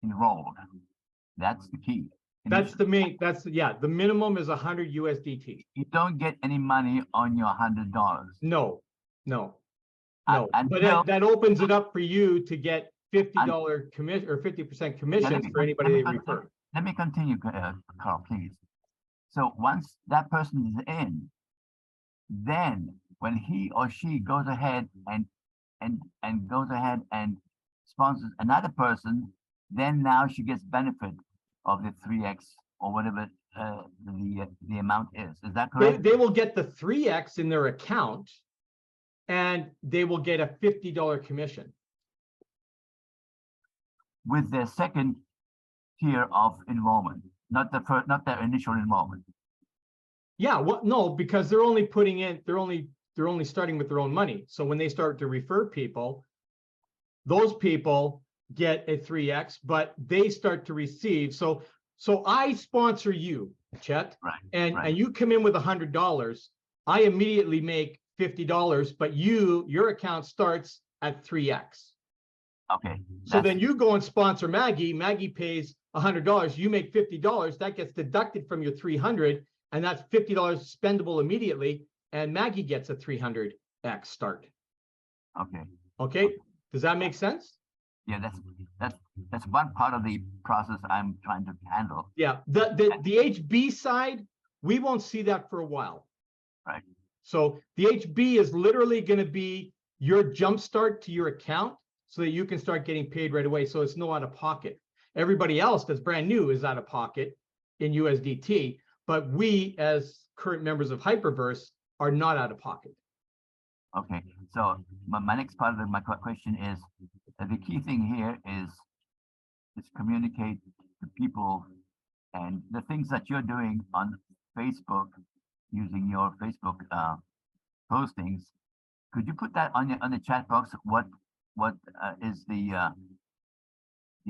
enrolled. That's the key. That's the main, the minimum is 100 USDT. You don't get any money on your $100. No. But Until- that opens it up for you to get $50 commission or 50% commissions for anybody they refer. Let me continue, Carl, please. So once that person is in, then when he or she goes ahead and sponsors another person, then now she gets benefit of the 3x or whatever the amount is. Is that correct? They will get the 3x in their account, and they will get a $50 commission with their second tier of enrollment, not their initial enrollment. Yeah, well, no, because they're only putting in, they're only starting with their own money. So when they start to refer people, those people get a 3x, but they start to receive. So I sponsor you, Chet, right, and you come in with $100. I immediately make $50, but your account starts at 3x. Okay. So then you go and sponsor Maggie. Maggie pays $100. You make $50. That gets deducted from your 300, and that's $50 spendable immediately. And Maggie gets a 300x start. Okay. Okay. Does that make sense? Yeah, that's one part of the process I'm trying to handle. Yeah. The HB side, we won't see that for a while. Right. So the HB is literally going to be your jumpstart to your account so that you can start getting paid right away. So it's no out of pocket. Everybody else that's brand new is out of pocket in USDT, but we as current members of Hyperverse are not out of pocket. Okay, so my next part of my question is the key thing here is communicate to people, and the things that you're doing on Facebook using your Facebook postings. Could you put that on the chat box? What is the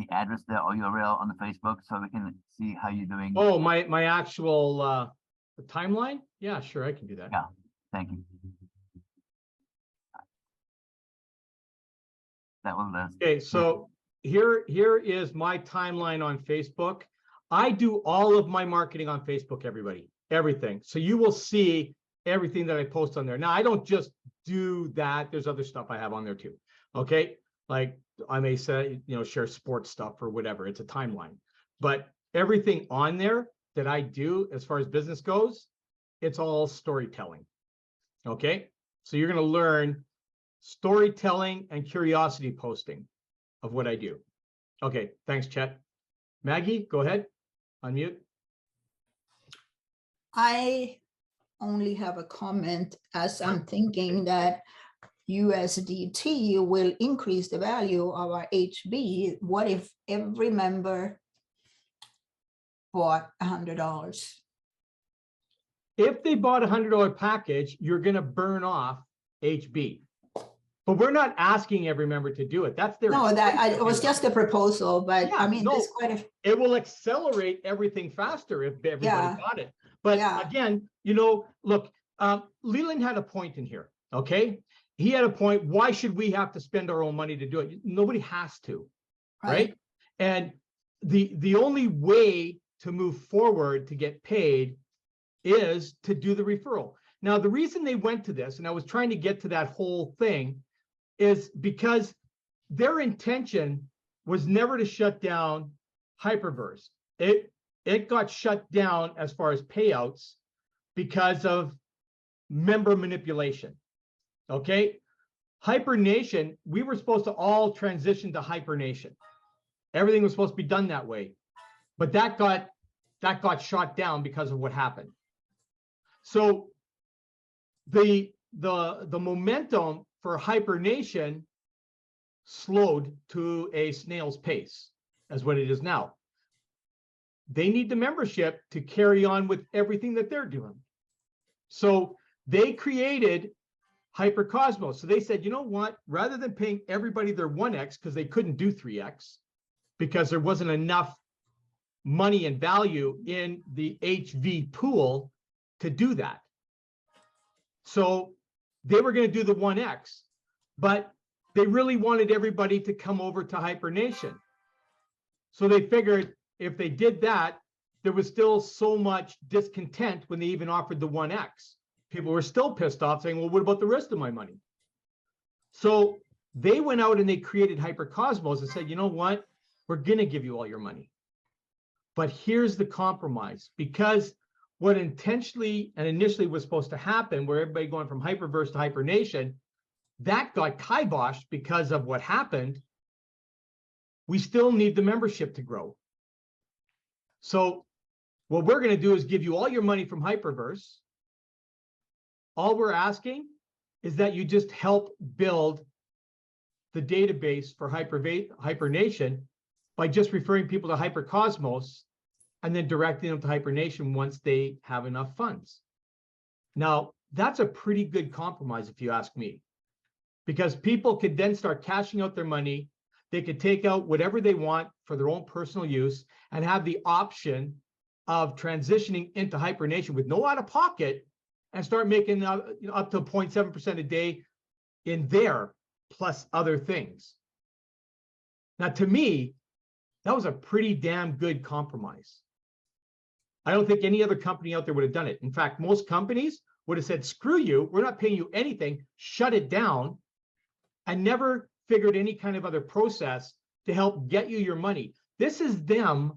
address there or URL on the Facebook so we can see how you're doing? Oh, my actual timeline? Yeah, sure, I can do that. Yeah, thank you. That will okay, so here is my timeline on Facebook. I do all of my marketing on Facebook, everything. So you will see everything that I post on there. Now, I don't just do that. There's other stuff I have on there too. Okay, like I may say, share sports stuff or whatever. It's a timeline, but everything on there that I do as far as business goes, it's all storytelling. Okay, so you're going to learn storytelling and curiosity posting of what I do. Okay, thanks, Chet. Maggie, go ahead, unmute. I only have a comment as I'm thinking that USDT will increase the value of our HB. What if every member bought $100? If they bought a $100 package, you're going to burn off HB. But we're not asking every member to do it. That's their no. It was just a proposal, but yeah, I mean, no, there's quite a. It will accelerate everything faster if everybody bought it. But again, look, Leeland had a point in here. Okay, he had a point. Why should we have to spend our own money to do it? Nobody has to, right? And the only way to move forward to get paid is to do the referral. Now, the reason they went to this, and I was trying to get to that whole thing, is because their intention was never to shut down Hyperverse. It got shut down as far as payouts because of member manipulation. Okay. HyperNation, we were supposed to all transition to HyperNation. Everything was supposed to be done that way, but that got shot down because of what happened. So the momentum for HyperNation slowed to a snail's pace, as what it is now. They need the membership to carry on with everything that they're doing. So they created HyperCosmos. So they said, you know what, rather than paying everybody their 1x, because they couldn't do 3x, because there wasn't enough money and value in the HV pool to do that. So they were going to do the 1x, but they really wanted everybody to come over to HyperNation. So they figured if they did that, there was still so much discontent when they even offered the 1x. People were still pissed off saying, well, what about the rest of my money? So they went out and they created HyperCosmos and said, you know what? We're going to give you all your money. But here's the compromise, because what intentionally and initially was supposed to happen, where everybody going from Hyperverse to HyperNation, that got kiboshed because of what happened. We still need the membership to grow. So what we're going to do is give you all your money from Hyperverse. All we're asking is that you just help build the database for HyperNation by just referring people to HyperCosmos and then directing them to HyperNation once they have enough funds. Now, that's a pretty good compromise, if you ask me, because people could then start cashing out their money. They could take out whatever they want for their own personal use and have the option of transitioning into HyperNation with no out-of-pocket and start making up to 0.7% a day in there, plus other things. Now, to me, that was a pretty damn good compromise. I don't think any other company out there would have done it. In fact, most companies would have said, screw you, we're not paying you anything, shut it down, and never figured any kind of other process to help get you your money. This is them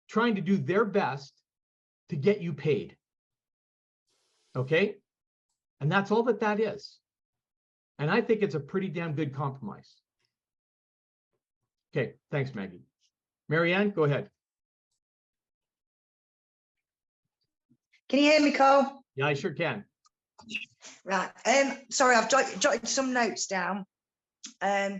trying to do their best to get you paid. Okay? And that's all that that is. And I think it's a pretty damn good compromise. Okay, thanks, Maggie. Marianne, go ahead. Can you hear me, Carl? Yeah, I sure can. Right. Sorry, I've jotted some notes down. So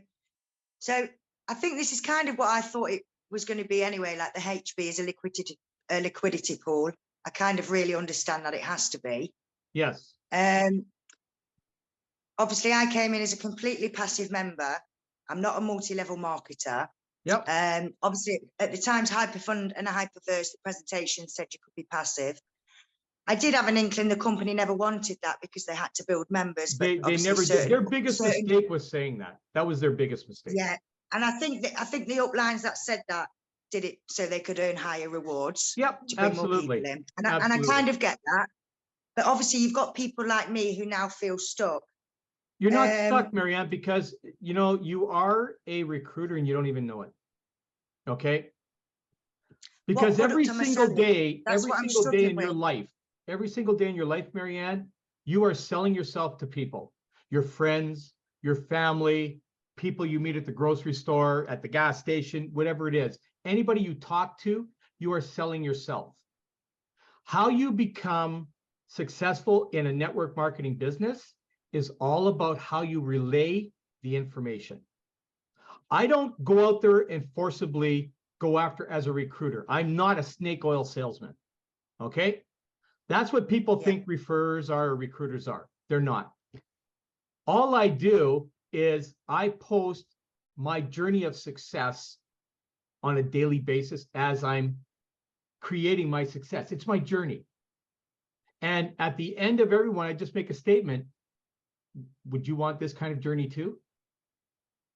I think this is kind of what I thought it was going to be anyway, like the HB is a liquidity pool. I kind of really understand that it has to be. Yes. Obviously, I came in as a completely passive member. I'm not a multi-level marketer. Yep. Obviously, at the times, Hyperfund and Hyperverse, the presentation said you could be passive. I did have an inkling the company never wanted that because they had to build members. But they never did. Their biggest mistake was saying that. That was their biggest mistake. Yeah, and I think the uplines that said that did it so they could earn higher rewards. Yep, to bring absolutely. more people in. And I kind of get that. But obviously, you've got people like me who now feel stuck. You're not stuck, Marianne, because you are a recruiter and you don't even know it. Okay. Because every single day in your life, Marianne, you are selling yourself to people, your friends, your family, people you meet at the grocery store, at the gas station, whatever it is. Anybody you talk to, you are selling yourself. How you become successful in a network marketing business is all about how you relay the information. I don't go out there and forcibly go after as a recruiter. I'm not a snake oil salesman. Okay. That's what people think referrers are or recruiters are. They're not. All I do is I post my journey of success on a daily basis as I'm creating my success. It's my journey. And at the end of every one, I just make a statement. Would you want this kind of journey too?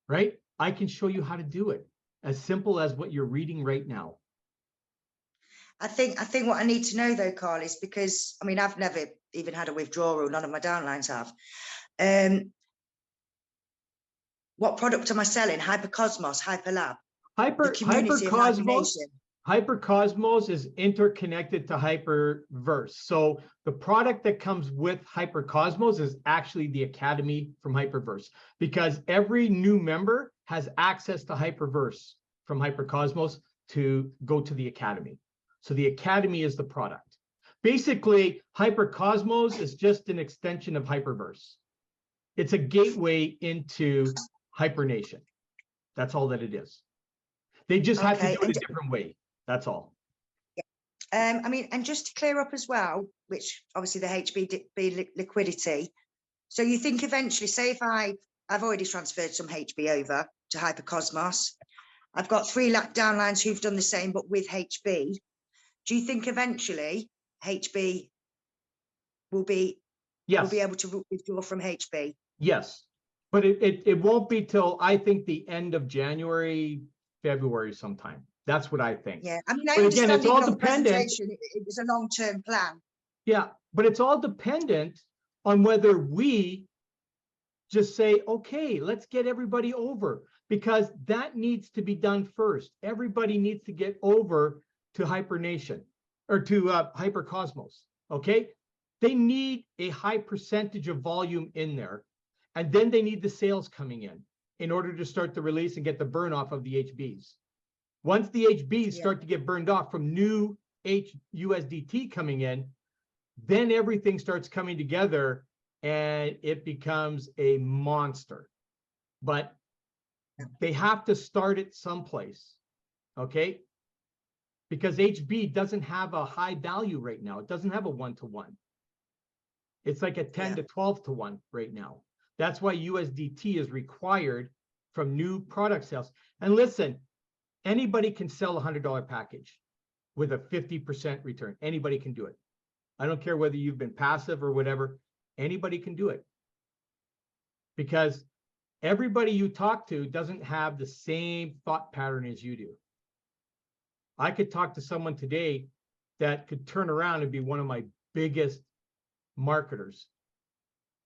Right? I can show you how to do it. As simple as what you're reading right now. I think what I need to know though, Carl, is because I mean I've never even had a withdrawal, none of my downlines have. What product am I selling? HyperCosmos, HyperLab, HyperCosmos. HyperCosmos is interconnected to Hyperverse. So the product that comes with HyperCosmos is actually the Academy from Hyperverse, because every new member has access to Hyperverse from HyperCosmos to go to the Academy. So the Academy is the product. Basically, HyperCosmos is just an extension of Hyperverse. It's a gateway into HyperNation. That's all that it is. They just have to do it a different way. That's all. I mean, and just to clear up as well, which obviously the HB liquidity. So you think eventually, say if I've already transferred some HB over to HyperCosmos, I've got 3 downlines who've done the same, but with HB. Do you think eventually HB will be able to withdraw from HB? Yes, but it won't be till I think the end of January, February sometime. That's what I think. Yeah, I mean, I but understand again, it's all dependent. It was a long-term plan. Yeah, but it's all dependent on whether we just say, okay, let's get everybody over, because that needs to be done first. Everybody needs to get over to HyperNation or to HyperCosmos, okay? They need a high percentage of volume in there, and then they need the sales coming in order to start the release and get the burn off of the HBs. Once the HBs start to get burned off from new USDT coming in, then everything starts coming together and it becomes a monster. But they have to start it someplace, okay? Because HB doesn't have a high value right now. It doesn't have a 1-to-1. It's like a 10 to 12 to 1 right now. That's why USDT is required from new product sales. And listen, anybody can sell a $100 package with a 50% return. Anybody can do it. I don't care whether you've been passive or whatever. Anybody can do it. Because everybody you talk to doesn't have the same thought pattern as you do. I could talk to someone today that could turn around and be one of my biggest marketers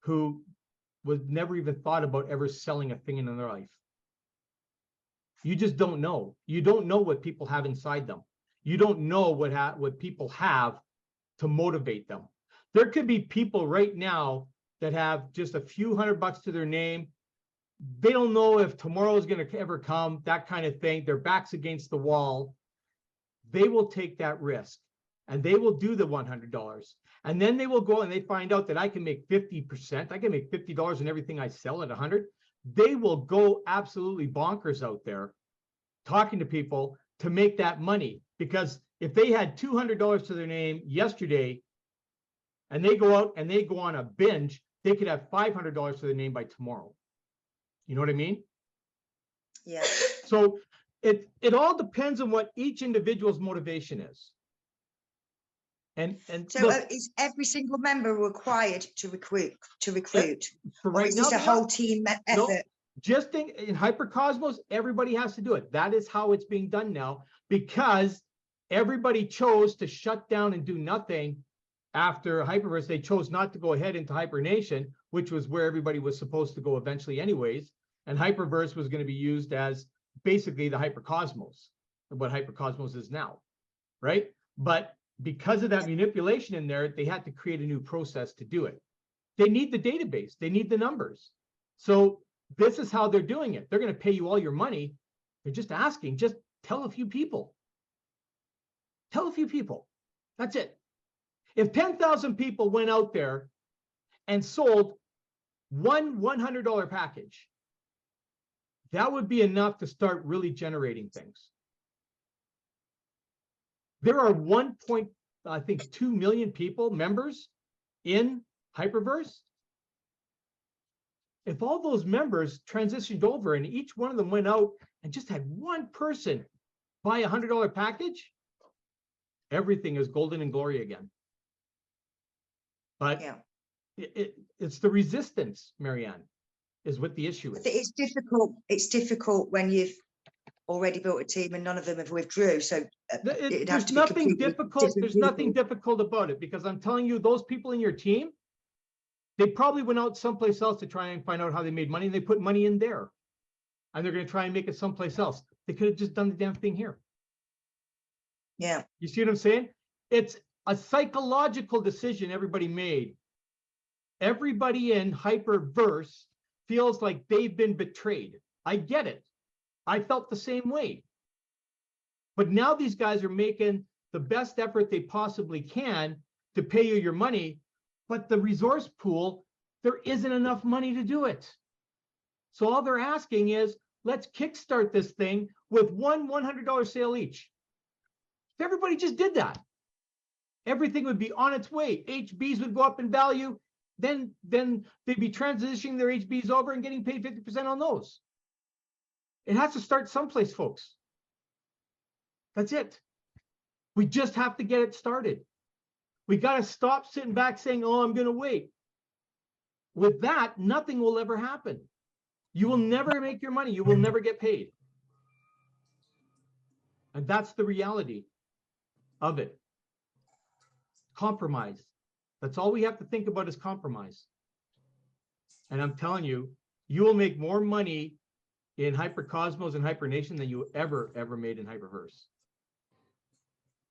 who was never even thought about ever selling a thing in their life. You just don't know. You don't know what people have inside them. You don't know what people have to motivate them. There could be people right now that have just a few $100 to their name. They don't know if tomorrow is going to ever come, that kind of thing. Their back's against the wall. They will take that risk and they will do the $100. And then they will go and they find out that I can make 50%. I can make $50 in everything I sell at 100. They will go absolutely bonkers out there talking to people to make that money. Because if they had $200 to their name yesterday and they go out and they go on a binge, they could have $500 to their name by tomorrow. You know what I mean? Yeah. So it all depends on what each individual's motivation is. And so look, is every single member required to recruit? For right or is now, this a whole team effort? No, just in HyperCosmos, everybody has to do it. That is how it's being done now, because everybody chose to shut down and do nothing after Hyperverse. They chose not to go ahead into HyperNation, which was where everybody was supposed to go eventually anyways. And Hyperverse was going to be used as basically the HyperCosmos, what HyperCosmos is now, right? But because of that manipulation in there, they had to create a new process to do it. They need the database. They need the numbers. So this is how they're doing it. They're going to pay you all your money. They're just asking, just tell a few people. Tell a few people. That's it. If 10,000 people went out there and sold one $100 package, that would be enough to start really generating things. There are 1.2 million people, members in Hyperverse. If all those members transitioned over and each one of them went out and just had one person buy a $100 package, everything is golden and glory again. But it's the resistance, Marianne, is what the issue is. It's difficult. It's difficult when you've already built a team and none of them have withdrew. So there's nothing difficult. There's nothing difficult about it, because I'm telling you, those people in your team, they probably went out someplace else to try and find out how they made money, and they put money in there, and they're going to try and make it someplace else. They could have just done the damn thing here. Yeah. You see what I'm saying? It's a psychological decision everybody made. Everybody in Hyperverse feels like they've been betrayed. I get it. I felt the same way. But now these guys are making the best effort they possibly can to pay you your money, but the resource pool, there isn't enough money to do it. So all they're asking is, let's kickstart this thing with one $100 sale each. If everybody just did that, everything would be on its way. HBs would go up in value. Then they'd be transitioning their HBs over and getting paid 50% on those. It has to start someplace, folks. That's it. We just have to get it started. We got to stop sitting back saying, oh, I'm going to wait. With that, nothing will ever happen. You will never make your money. You will never get paid. And that's the reality of it. Compromise. That's all we have to think about is compromise. And I'm telling you, you will make more money in HyperCosmos and HyperNation than you ever made in Hyperverse.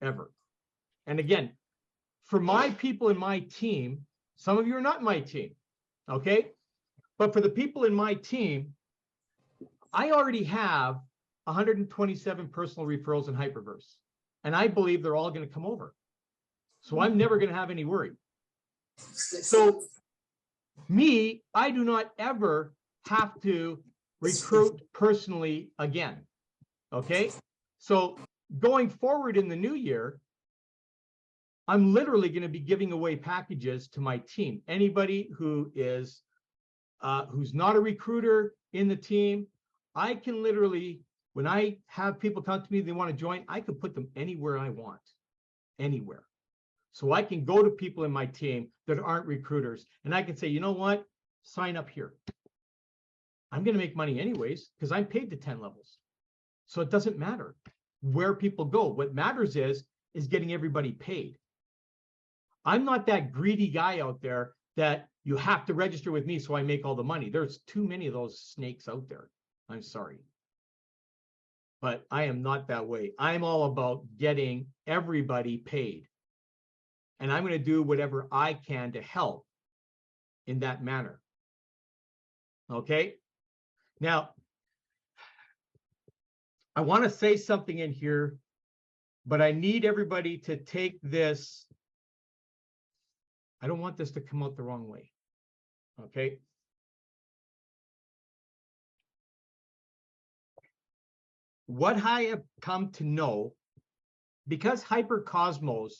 Ever. And again, for my people in my team, some of you are not in my team, okay? But for the people in my team, I already have 127 personal referrals in Hyperverse. And I believe they're all going to come over. So I'm never going to have any worry. So me, I do not ever have to recruit personally again. Okay? So going forward in the new year, I'm literally going to be giving away packages to my team. Anybody who is who's not a recruiter in the team, I can literally, when I have people come to me, they want to join, I can put them anywhere I want, anywhere. So I can go to people in my team that aren't recruiters, and I can say, you know what, sign up here. I'm going to make money anyways because I'm paid to 10 levels. So it doesn't matter where people go. What matters is getting everybody paid. I'm not that greedy guy out there that you have to register with me so I make all the money. There's too many of those snakes out there. I'm sorry. But I am not that way. I'm all about getting everybody paid. And I'm going to do whatever I can to help in that manner. Okay? Now, I want to say something in here, but I need everybody to take this. I don't want this to come out the wrong way. Okay? What I have come to know, because HyperCosmos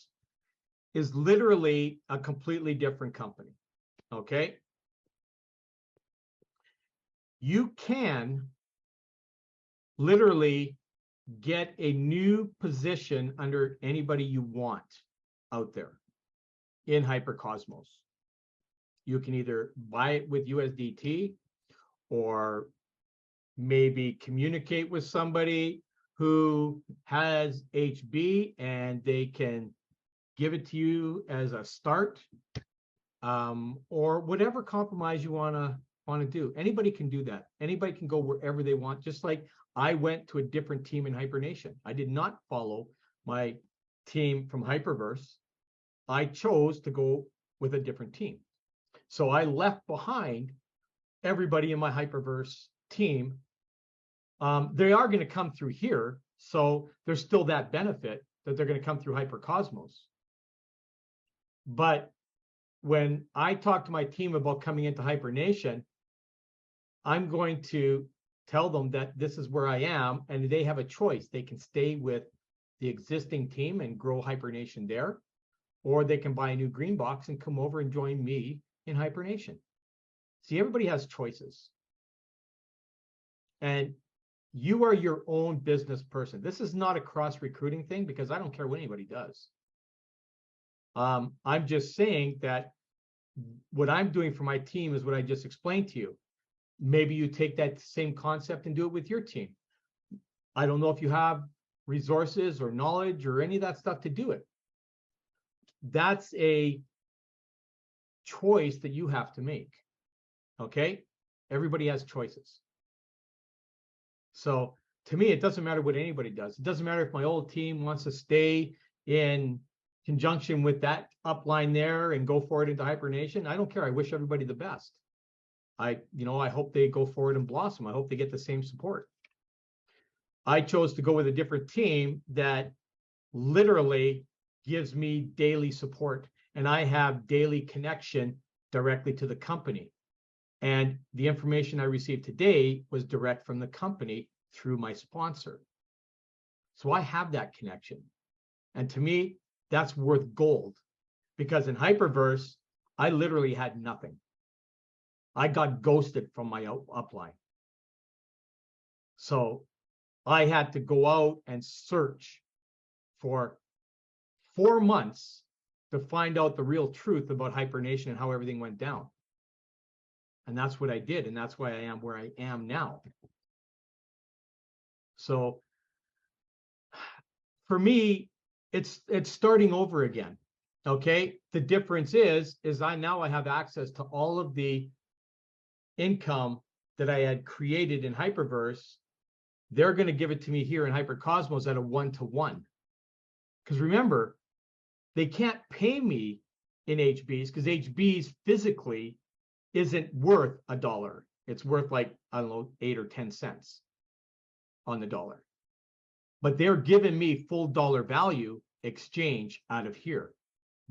is literally a completely different company, okay? You can literally get a new position under anybody you want out there in HyperCosmos. You can either buy it with USDT or maybe communicate with somebody who has HB and they can give it to you as a start, or whatever compromise you want to do. Anybody can do that. Anybody can go wherever they want, just like I went to a different team in HyperNation. I did not follow my team from Hyperverse. I chose to go with a different team. So I left behind everybody in my Hyperverse team. They are going to come through here, so there's still that benefit that they're going to come through HyperCosmos. But when I talk to my team about coming into HyperNation, I'm going to tell them that this is where I am, and they have a choice. They can stay with the existing team and grow HyperNation there, or they can buy a new green box and come over and join me in HyperNation. See, everybody has choices. And you are your own business person. This is not a cross-recruiting thing because I don't care what anybody does. I'm just saying that what I'm doing for my team is what I just explained to you. Maybe you take that same concept and do it with your team. I don't know if you have resources or knowledge or any of that stuff to do it. That's a choice that you have to make. Okay? Everybody has choices. So to me, it doesn't matter what anybody does. It doesn't matter if my old team wants to stay in conjunction with that upline there and go forward into HyperNation. I don't care. I wish everybody the best. I hope they go forward and blossom. I hope they get the same support. I chose to go with a different team that literally gives me daily support, and I have daily connection directly to the company. And the information I received today was direct from the company through my sponsor. So I have that connection. And to me, that's worth gold, because in Hyperverse, I literally had nothing. I got ghosted from my upline. So I had to go out and search for 4 months to find out the real truth about HyperNation and how everything went down. And that's what I did. And that's why I am where I am now. So for me, it's starting over again. Okay. The difference is I have access to all of the income that I had created in Hyperverse. They're going to give it to me here in HyperCosmos at a 1-to-1. Because remember, they can't pay me in HBs because HBs physically isn't worth $1. It's worth like, I don't know, 8 or 10 cents on the dollar. But they're giving me full dollar value exchange out of here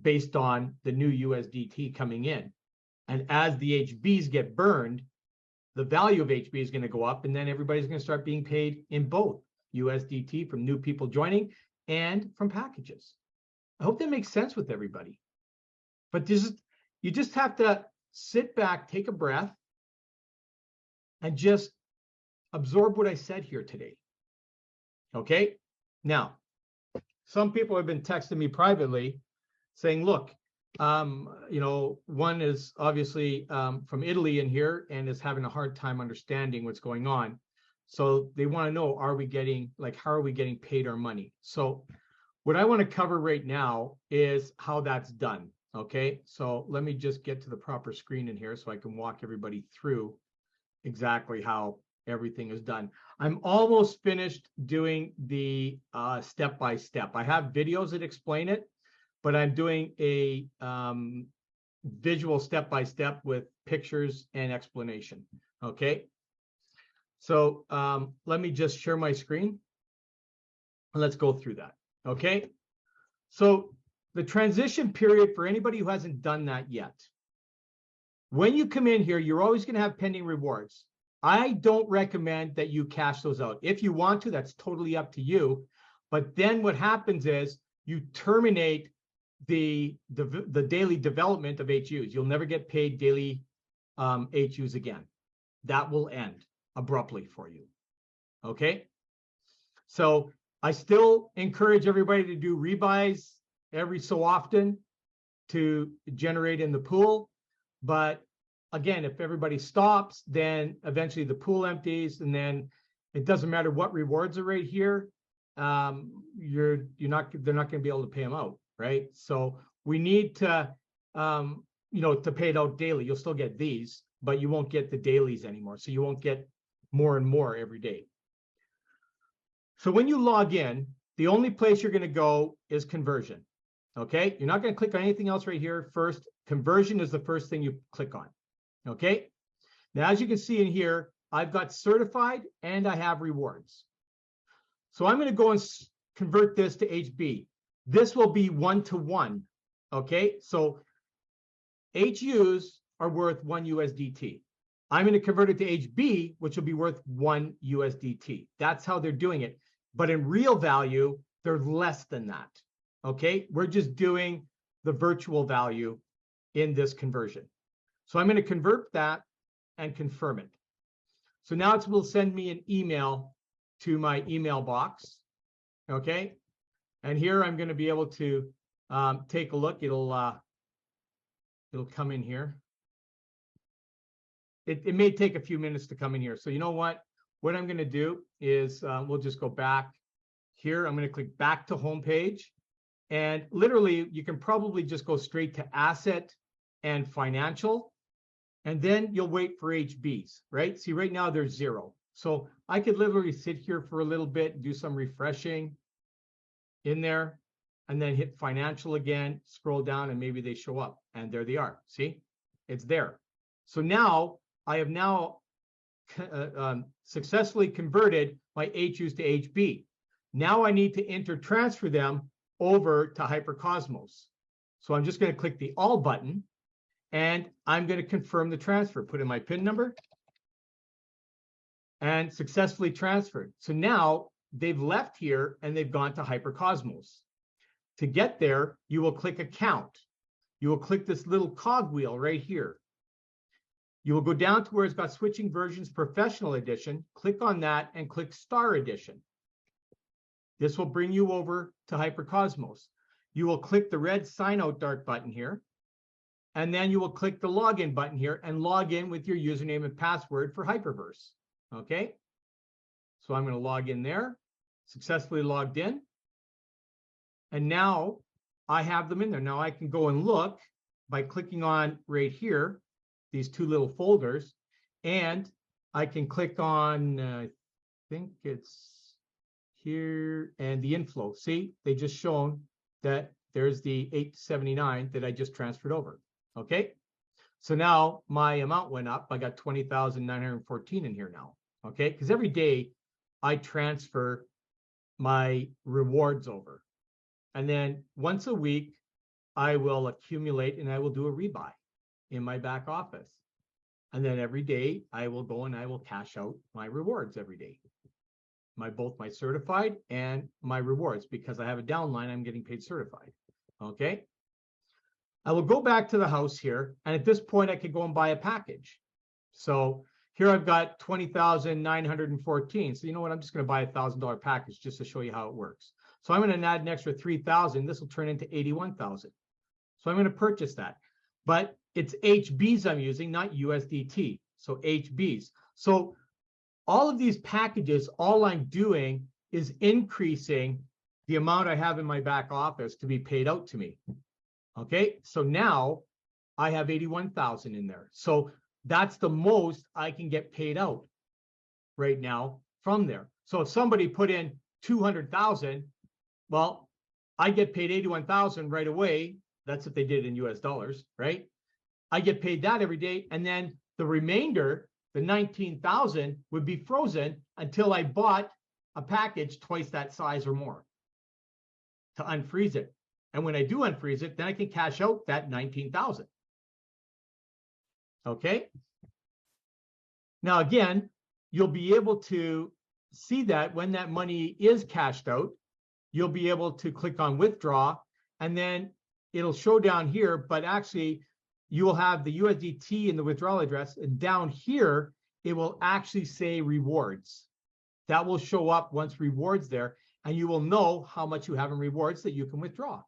based on the new USDT coming in. And as the HBs get burned, the value of HB is going to go up, and then everybody's going to start being paid in both USDT from new people joining and from packages. I hope that makes sense with everybody. But you just have to sit back, take a breath, and just absorb what I said here today. Okay? Now, some people have been texting me privately saying, look, one is obviously from Italy in here and is having a hard time understanding what's going on. So they want to know, how are we getting paid our money? So what I want to cover right now is how that's done. Okay, so let me just get to the proper screen in here so I can walk everybody through exactly how everything is done. I'm almost finished doing the step-by-step. I have videos that explain it, but I'm doing a visual step-by-step with pictures and explanation. Okay, so let me just share my screen and let's go through that. Okay, so the transition period for anybody who hasn't done that yet. When you come in here, you're always going to have pending rewards. I don't recommend that you cash those out. If you want to, that's totally up to you. But then what happens is you terminate the daily development of HUs. You'll never get paid daily HUs again. That will end abruptly for you. Okay? So I still encourage everybody to do rebuys every so often to generate in the pool. But again, if everybody stops, then eventually the pool empties, and then it doesn't matter what rewards are right here. They're not going to be able to pay them out, right? So we need to, to pay it out daily. You'll still get these, but you won't get the dailies anymore. So you won't get more and more every day. So when you log in, the only place you're going to go is conversion. Okay, you're not going to click on anything else right here. First, conversion is the first thing you click on. Okay, now as you can see in here, I've got certified and I have rewards. So I'm going to go and convert this to HB. This will be 1-to-1. Okay, so HUs are worth 1 USDT. I'm going to convert it to HB, which will be worth 1 USDT. That's how they're doing it. But in real value, they're less than that. Okay, we're just doing the virtual value in this conversion. So I'm going to convert that and confirm it. So now it will send me an email to my email box. Okay, and here I'm going to be able to take a look. It'll come in here. It may take a few minutes to come in here. So you know what? What I'm going to do is we'll just go back here. I'm going to click back to home page. And literally, you can probably just go straight to asset and financial. And then you'll wait for HBs, right? See, right now there's 0. So I could literally sit here for a little bit, do some refreshing in there, and then hit financial again, scroll down, and maybe they show up. And there they are. See, it's there. So now I have now successfully converted my HUs to HB. Now I need to transfer them over to HyperCosmos. So I'm just going to click the All button, and I'm going to confirm the transfer, put in my PIN number, and successfully transferred. So now they've left here and they've gone to HyperCosmos. To get there, you will click Account. You will click this little cogwheel right here. You will go down to where it's got Switching Versions Professional Edition. Click on that and click Star Edition. This will bring you over to HyperCosmos. You will click the red Sign Out Dark button here, and then you will click the Login button here and log in with your username and password for Hyperverse. Okay? So I'm going to log in there, successfully logged in. And now I have them in there. Now I can go and look by clicking on right here, these two little folders, and I can click on, I think it's here, and the inflow. See, they just shown that there's the 879 that I just transferred over. Okay, so now my amount went up. I got 20,914 in here now. Okay, because every day I transfer my rewards over, and then once a week I will accumulate and I will do a rebuy in my back office, and then every day I will go and I will cash out my rewards every day. Both my certified and my rewards, because I have a downline, I'm getting paid certified. Okay. I will go back to the house here, and at this point I could go and buy a package. So here I've got 20,914. So you know what? I'm just going to buy a $1,000 package just to show you how it works. So I'm going to add an extra 3,000. This will turn into 81,000. So I'm going to purchase that. But it's HBs I'm using, not USDT. So HBs. So all of these packages, all I'm doing is increasing the amount I have in my back office to be paid out to me. Okay, so now I have 81,000 in there. So that's the most I can get paid out right now from there. So if somebody put in 200,000, well, I get paid 81,000 right away. That's if they did it in US dollars, right? I get paid that every day. And then the remainder, the 19,000, would be frozen until I bought a package twice that size or more to unfreeze it. And when I do unfreeze it, then I can cash out that 19,000. Okay. Now, again, you'll be able to see that when that money is cashed out, you'll be able to click on withdraw, and then it'll show down here, but actually you will have the USDT in the withdrawal address, and down here, it will actually say rewards. That will show up once rewards there, and you will know how much you have in rewards that you can withdraw.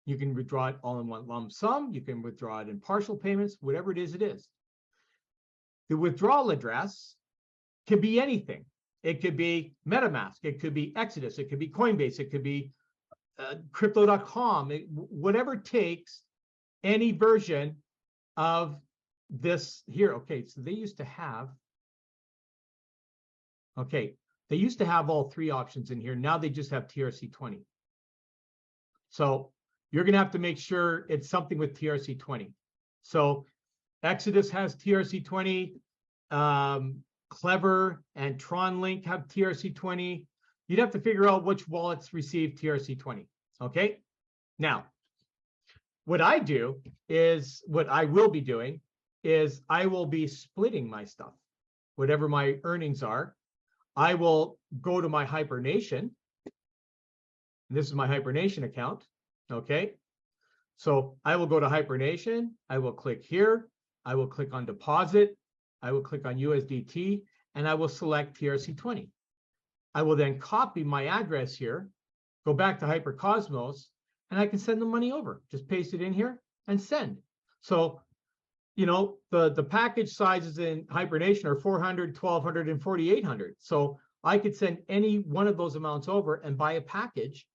You can withdraw it all in one lump sum. You can withdraw it in partial payments, whatever it is, it is. The withdrawal address can be anything. It could be MetaMask. It could be Exodus. It could be Coinbase. It could be crypto.com. Whatever it takes, any version of this here. Okay, so they used to have, they used to have all three options in here. Now they just have TRC20. So you're going to have to make sure it's something with TRC20. So Exodus has TRC20, Clever and TronLink have TRC20. You'd have to figure out which wallets receive TRC20. Okay. Now, what I do is, what I will be doing is I will be splitting my stuff. Whatever my earnings are, I will go to my HyperNation. This is my HyperNation account. Okay. So I will go to HyperNation. I will click here. I will click on deposit. I will click on USDT, and I will select TRC20. I will then copy my address here, go back to HyperCosmos, and I can send the money over. Just paste it in here and send. So, you know, the package sizes in HyperNation are 400, 1,200, and 4,800. So I could send any one of those amounts over and buy a package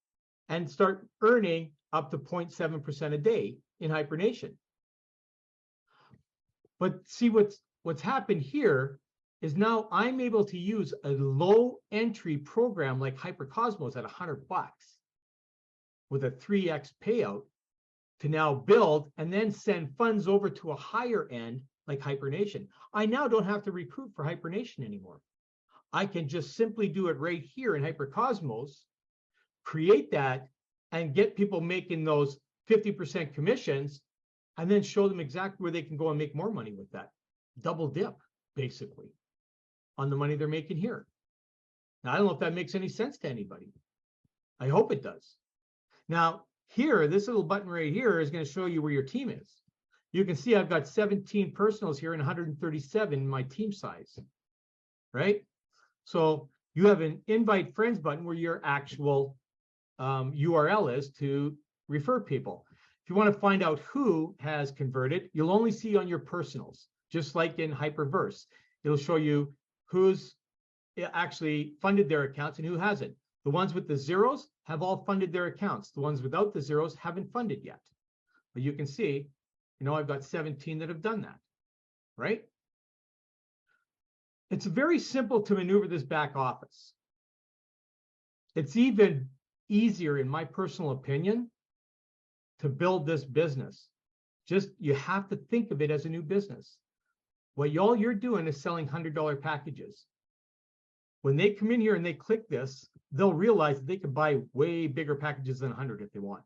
and start earning up to 0.7% a day in HyperNation. But see what's happened here is now I'm able to use a low entry program like HyperCosmos at $100 with a 3x payout to now build and then send funds over to a higher end like HyperNation. I now don't have to recruit for HyperNation anymore. I can just simply do it right here in HyperCosmos, create that, and get people making those 50% commissions, and then show them exactly where they can go and make more money with that. Double dip, basically, on the money they're making here. Now, I don't know if that makes any sense to anybody. I hope it does. Now, here, this little button right here is going to show you where your team is. You can see I've got 17 personals here and 137 in my team size, right? So you have an invite friends button where your actual URL is to refer people. If you want to find out who has converted, you'll only see on your personals, just like in Hyperverse. It'll show you who's actually funded their accounts and who hasn't. The ones with the zeros have all funded their accounts. The ones without the zeros haven't funded yet. But you can see, I've got 17 that have done that, right? It's very simple to maneuver this back office. It's even easier, in my personal opinion, to build this business. Just, you have to think of it as a new business. What all you're doing is selling $100 packages. When they come in here and they click this, they'll realize that they can buy way bigger packages than 100 if they want.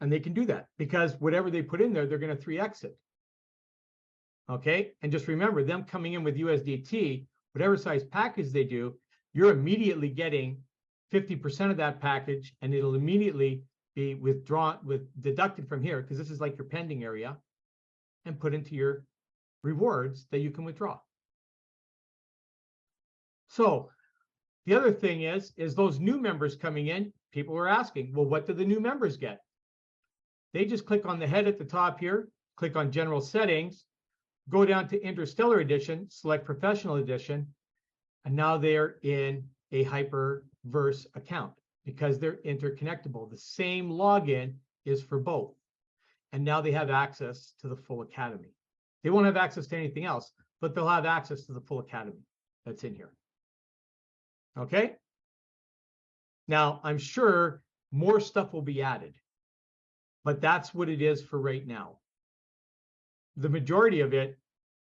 And they can do that because whatever they put in there, they're going to 3x it. Okay, and just remember, them coming in with USDT, whatever size package they do, you're immediately getting 50% of that package, and it'll immediately be deducted from here, because this is like your pending area, and put into your rewards that you can withdraw. So the other thing is those new members coming in, people are asking, well, what do the new members get? They just click on the head at the top here, click on General Settings, go down to Interstellar Edition, select Professional Edition, and now they're in a Hyperverse account because they're interconnectable. The same login is for both. And now they have access to the full academy. They won't have access to anything else, but they'll have access to the full academy that's in here. Okay? Now, I'm sure more stuff will be added, but that's what it is for right now. The majority of it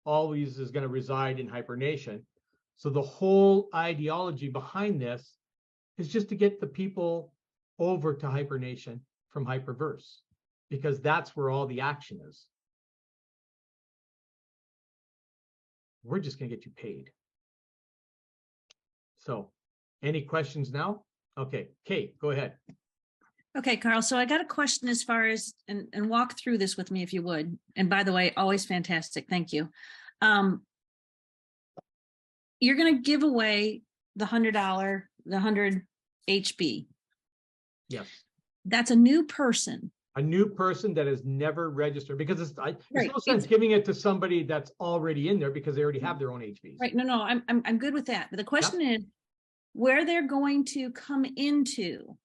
always is going to reside in HyperNation. So the whole ideology behind this is just to get the people over to HyperNation from Hyperverse, because that's where all the action is. We're just going to get you paid. So any questions now? Okay, Kate, go ahead. Okay, Carl. So I got a question as far as, and walk through this with me if you would. And by the way, always fantastic. Thank you. You're going to give away the $100, the 100 HB. Yes. That's a new person. A new person that has never registered, because it's Right. no sense giving it to somebody that's already in there because they already have their own HBs. Right. No, I'm good with that. But the question is where they're going to come into.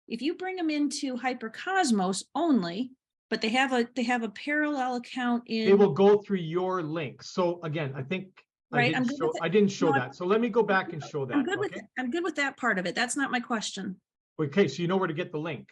If you bring them into HyperCosmos only, but they have a parallel account in. They will go through your link. So again, I think right. I didn't show that. So let me go back and show that. I'm good with that part of it. That's not my question. Okay, so you know where to get the link.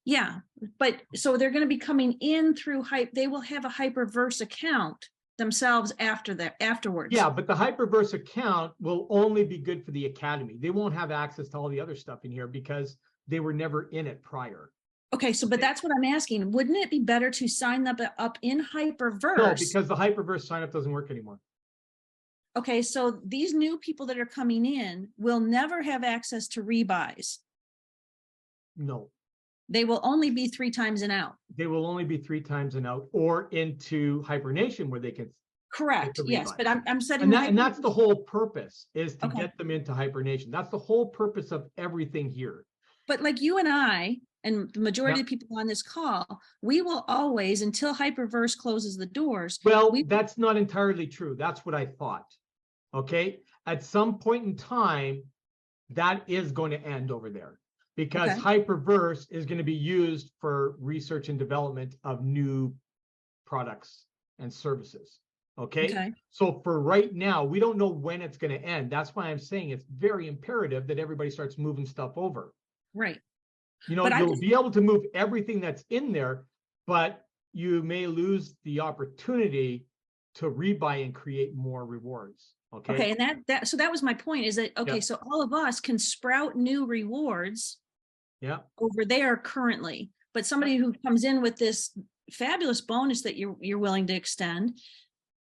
Yeah, but so they're going to be coming in through they will have a Hyperverse account themselves afterwards. Yeah, but the Hyperverse account will only be good for the academy. They won't have access to all the other stuff in here because they were never in it prior. Okay, so but that's what I'm asking. Wouldn't it be better to sign up in Hyperverse? No, because the Hyperverse sign up doesn't work anymore. Okay, so these new people that are coming in will never have access to rebuys. No. They will only be 3 times and out. They will only be 3 times and out, or into HyperNation where they can. Correct. Yes, but I'm setting. And that's the whole purpose, is to get them into HyperNation. That's the whole purpose of everything here. But like you and I, and the majority of people on this call, we will always, until Hyperverse closes the doors. Well, that's not entirely true. That's what I thought. Okay. At some point in time, that is going to end over there, because Hyperverse is going to be used for research and development of new products and services. Okay. So for right now, we don't know when it's going to end. That's why I'm saying it's very imperative that everybody starts moving stuff over. Right. You know, But you'll be able to move everything that's in there, but you may lose the opportunity to rebuy and create more rewards. Okay. Okay. And so that was my point, is that, okay, Yeah. so all of us can sprout new rewards Yeah. over there currently, but somebody who comes in with this fabulous bonus that you're willing to extend,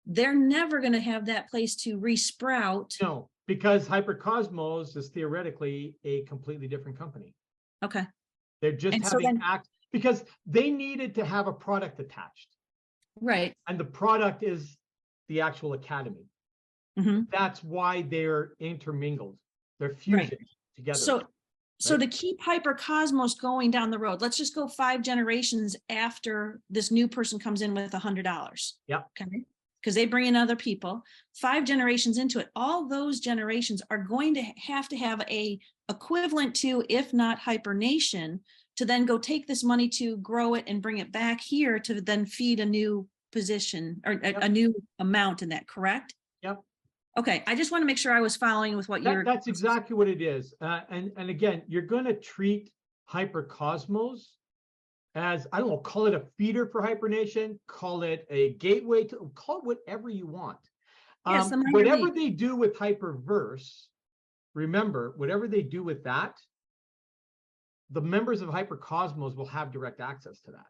they're never going to have that place to resprout. No, because HyperCosmos is theoretically a completely different company. Okay. They're just And so having then- because they needed to have a product attached. Right. And the product is the actual academy. Mhm. That's why they're intermingled. They're fusing together. So to keep HyperCosmos going down the road, let's just go 5 generations after this new person comes in with $100. Yeah. Okay. Because they bring in other people. 5 generations into it, all those generations are going to have a equivalent to, if not HyperNation, to then go take this money to grow it and bring it back here to then feed a new position or a new amount in that, correct? Yep. Okay, I just want to make sure I was following with what you're. That's exactly what it is. And again, you're going to treat HyperCosmos as, I don't know, call it a feeder for HyperNation, call it a gateway, call it whatever you want. Yes, whatever they do with Hyperverse, remember, whatever they do with that, the members of HyperCosmos will have direct access to that.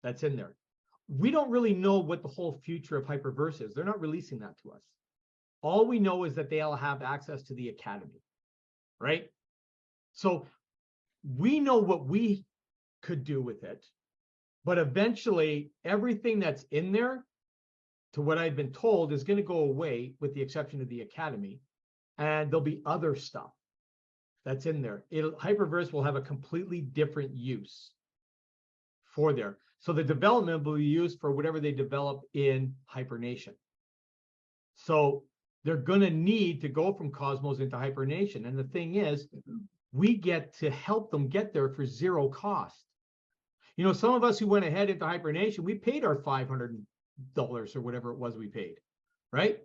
That's in there. We don't really know what the whole future of Hyperverse is. They're not releasing that to us. All we know is that they'll have access to the academy, right? So we know what we could do with it, but eventually everything that's in there, to what I've been told, is going to go away with the exception of the academy, and there'll be other stuff that's in there. Hyperverse will have a completely different use for there. So the development will be used for whatever they develop in HyperNation. So they're going to need to go from Cosmos into HyperNation. And the thing is, we get to help them get there for zero cost. You know, some of us who went ahead into HyperNation, we paid our $500 or whatever it was we paid, right?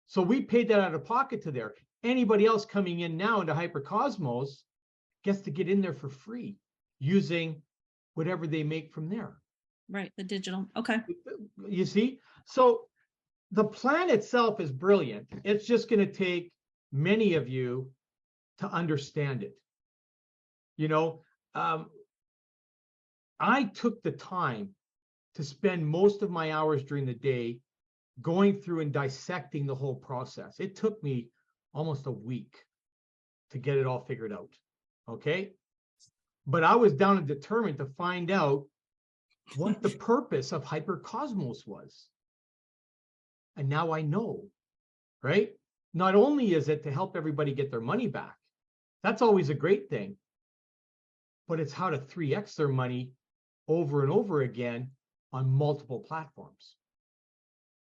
So we paid that out of pocket to there. Anybody else coming in now into HyperCosmos gets to get in there for free using whatever they make from there. Right, the digital. Okay. You see? So the plan itself is brilliant. It's just going to take many of you to understand it. You know, I took the time to spend most of my hours during the day going through and dissecting the whole process. It took me almost a week to get it all figured out. Okay. But I was down and determined to find out what the purpose of HyperCosmos was. And now I know, right? Not only is it to help everybody get their money back, that's always a great thing, but it's how to 3x their money over and over again on multiple platforms,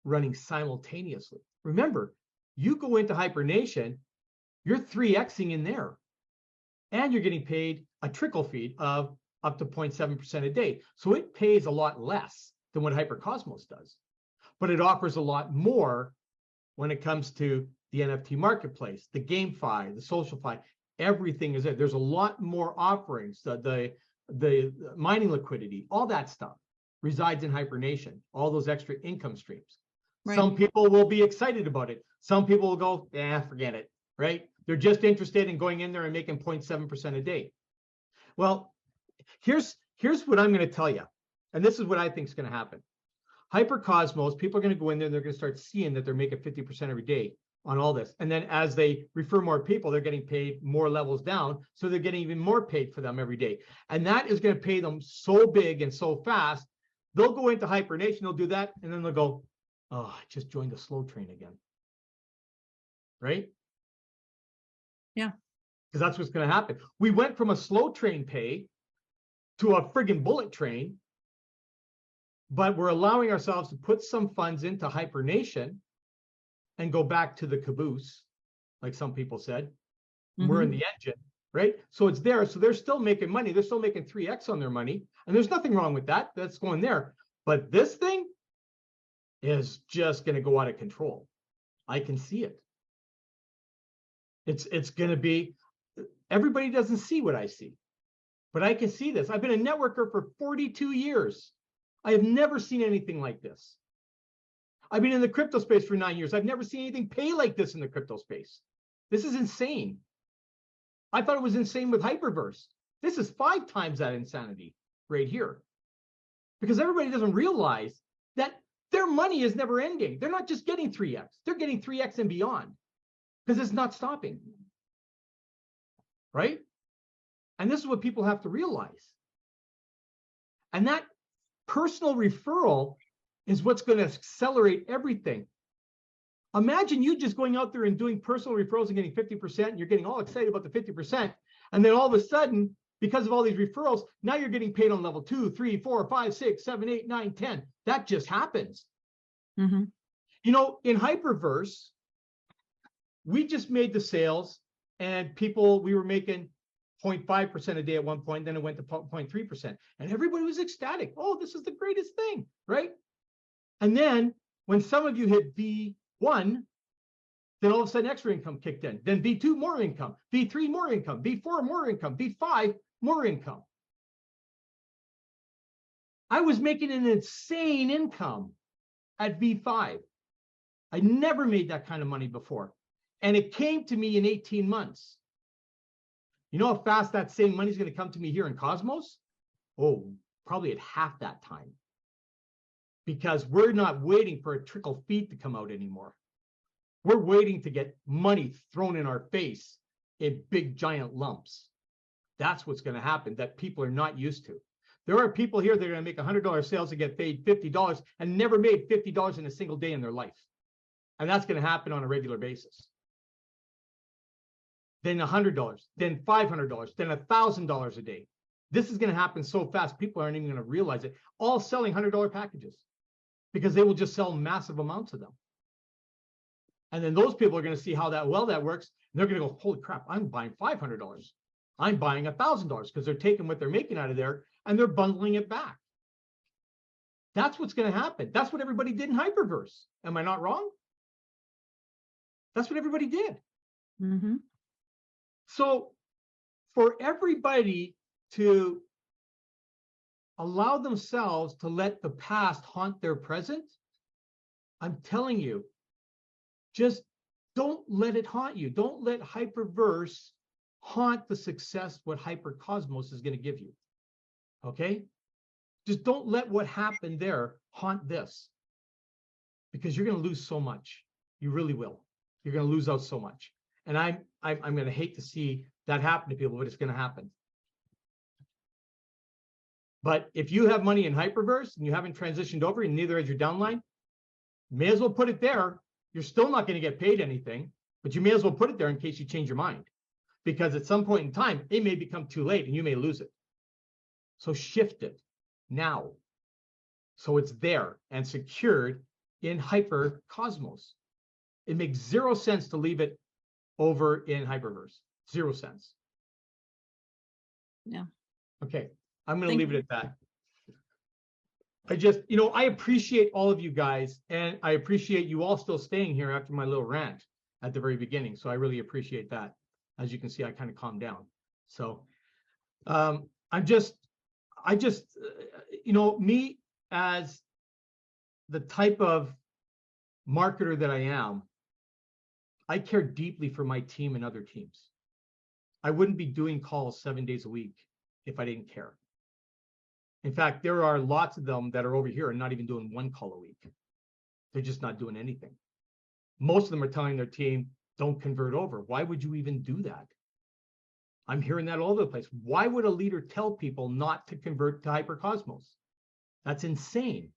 running simultaneously. Remember, you go into HyperNation, you're 3xing in there, and you're getting paid a trickle feed of up to 0.7% a day. So it pays a lot less than what HyperCosmos does, but it offers a lot more when it comes to the NFT marketplace, the GameFi, the SocialFi, everything is there. There's a lot more offerings. The mining liquidity, all that stuff resides in HyperNation, all those extra income streams. Right. Some people will be excited about it. Some people will go, forget it, right? They're just interested in going in there and making 0.7% a day. Well, here's what I'm going to tell you. And this is what I think is going to happen. HyperCosmos, people are going to go in there and they're going to start seeing that they're making 50% every day on all this. And then as they refer more people, they're getting paid more levels down. So they're getting even more paid for them every day. And that is going to pay them so big and so fast. They'll go into HyperNation, they'll do that. And then they'll go, oh, I just joined the slow train again. Right? Yeah. Because that's what's going to happen. We went from a slow train pay to a friggin' bullet train, but we're allowing ourselves to put some funds into HyperNation and go back to the caboose, like some people said. Mm-hmm. We're in the engine, right? So it's there. So they're still making money. They're still making 3x on their money. And there's nothing wrong with that. That's going there. But this thing, is just going to go out of control. I can see it. It's going to be, everybody doesn't see what I see, but I can see this. I've been a networker for 42 years. I have never seen anything like this. I've been in the crypto space for 9 years. I've never seen anything pay like this in the crypto space. This is insane. I thought it was insane with Hyperverse. This is 5 times that insanity right here. Because everybody doesn't realize that their money is never ending. They're not just getting 3x. They're getting 3x and beyond because it's not stopping. Right? And this is what people have to realize. And that personal referral is what's going to accelerate everything. Imagine you just going out there and doing personal referrals and getting 50%, and you're getting all excited about the 50%. And then all of a sudden, because of all these referrals, now you're getting paid on level 2, 3, 4, 5, 6, 7, 8, 9, 10. That just happens. Mm-hmm. You know, in Hyperverse, we just made the sales and we were making 0.5% a day at one point, then it went to 0.3%. And everybody was ecstatic. Oh, this is the greatest thing, right? And then when some of you hit V1, then all of a sudden extra income kicked in. Then V2, more income. V3, more income. V4, more income. V5, more income. I was making an insane income at V5. I never made that kind of money before. And it came to me in 18 months. You know how fast that same money is going to come to me here in Cosmos? Oh, probably at half that time. Because we're not waiting for a trickle feed to come out anymore. We're waiting to get money thrown in our face in big, giant lumps. That's what's going to happen that people are not used to. There are people here that are going to make $100 sales and get paid $50 and never made $50 in a single day in their life. And that's going to happen on a regular basis. Then $100, then $500, then $1,000 a day. This is going to happen so fast, people aren't even going to realize it. All selling $100 packages because they will just sell massive amounts of them. And then those people are going to see how that works. And they're going to go, holy crap, I'm buying $500. I'm buying $1,000 because they're taking what they're making out of there and they're bundling it back. That's what's going to happen. That's what everybody did in Hyperverse. Am I not wrong? That's what everybody did. Mm-hmm. So for everybody to allow themselves to let the past haunt their present, I'm telling you, just don't let it haunt you. Don't let Hyperverse haunt the success what HyperCosmos is going to give you. Okay? Just don't let what happened there haunt this. Because you're going to lose so much. You really will. You're going to lose out so much. And I'm going to hate to see that happen to people, but it's going to happen. But if you have money in Hyperverse and you haven't transitioned over and neither has your downline, may as well put it there. You're still not going to get paid anything, but you may as well put it there in case you change your mind. Because at some point in time, it may become too late and you may lose it. So shift it now. So it's there and secured in HyperCosmos. It makes 0 sense to leave it over in Hyperverse. 0 cents. Yeah. Okay. I'm going to leave it at that. I just, I appreciate all of you guys, and I appreciate you all still staying here after my little rant at the very beginning. So I really appreciate that. As you can see, I kind of calmed down. So me as the type of marketer that I am, I care deeply for my team and other teams. I wouldn't be doing calls 7 days a week if I didn't care. In fact, there are lots of them that are over here and not even doing 1 call a week. They're just not doing anything. Most of them are telling their team, don't convert over. Why would you even do that? I'm hearing that all over the place. Why would a leader tell people not to convert to HyperCosmos? That's insane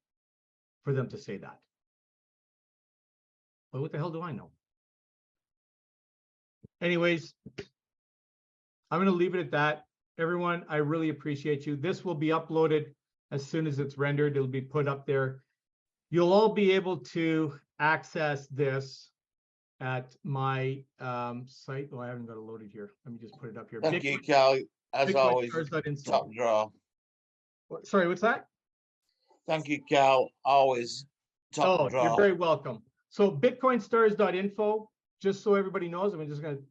for them to say that. But what the hell do I know? Anyways, I'm going to leave it at that. Everyone, I really appreciate you. This will be uploaded as soon as it's rendered. It'll be put up there. You'll all be able to access this at my site. Oh, I haven't got it loaded here. Let me just put it up here. Thank you, Carl. As always, top draw. Sorry, what's that? Thank you, Carl. Always top Oh, drawer. you're very welcome. So bitcoinstars.info, just so everybody knows, I'm just going to,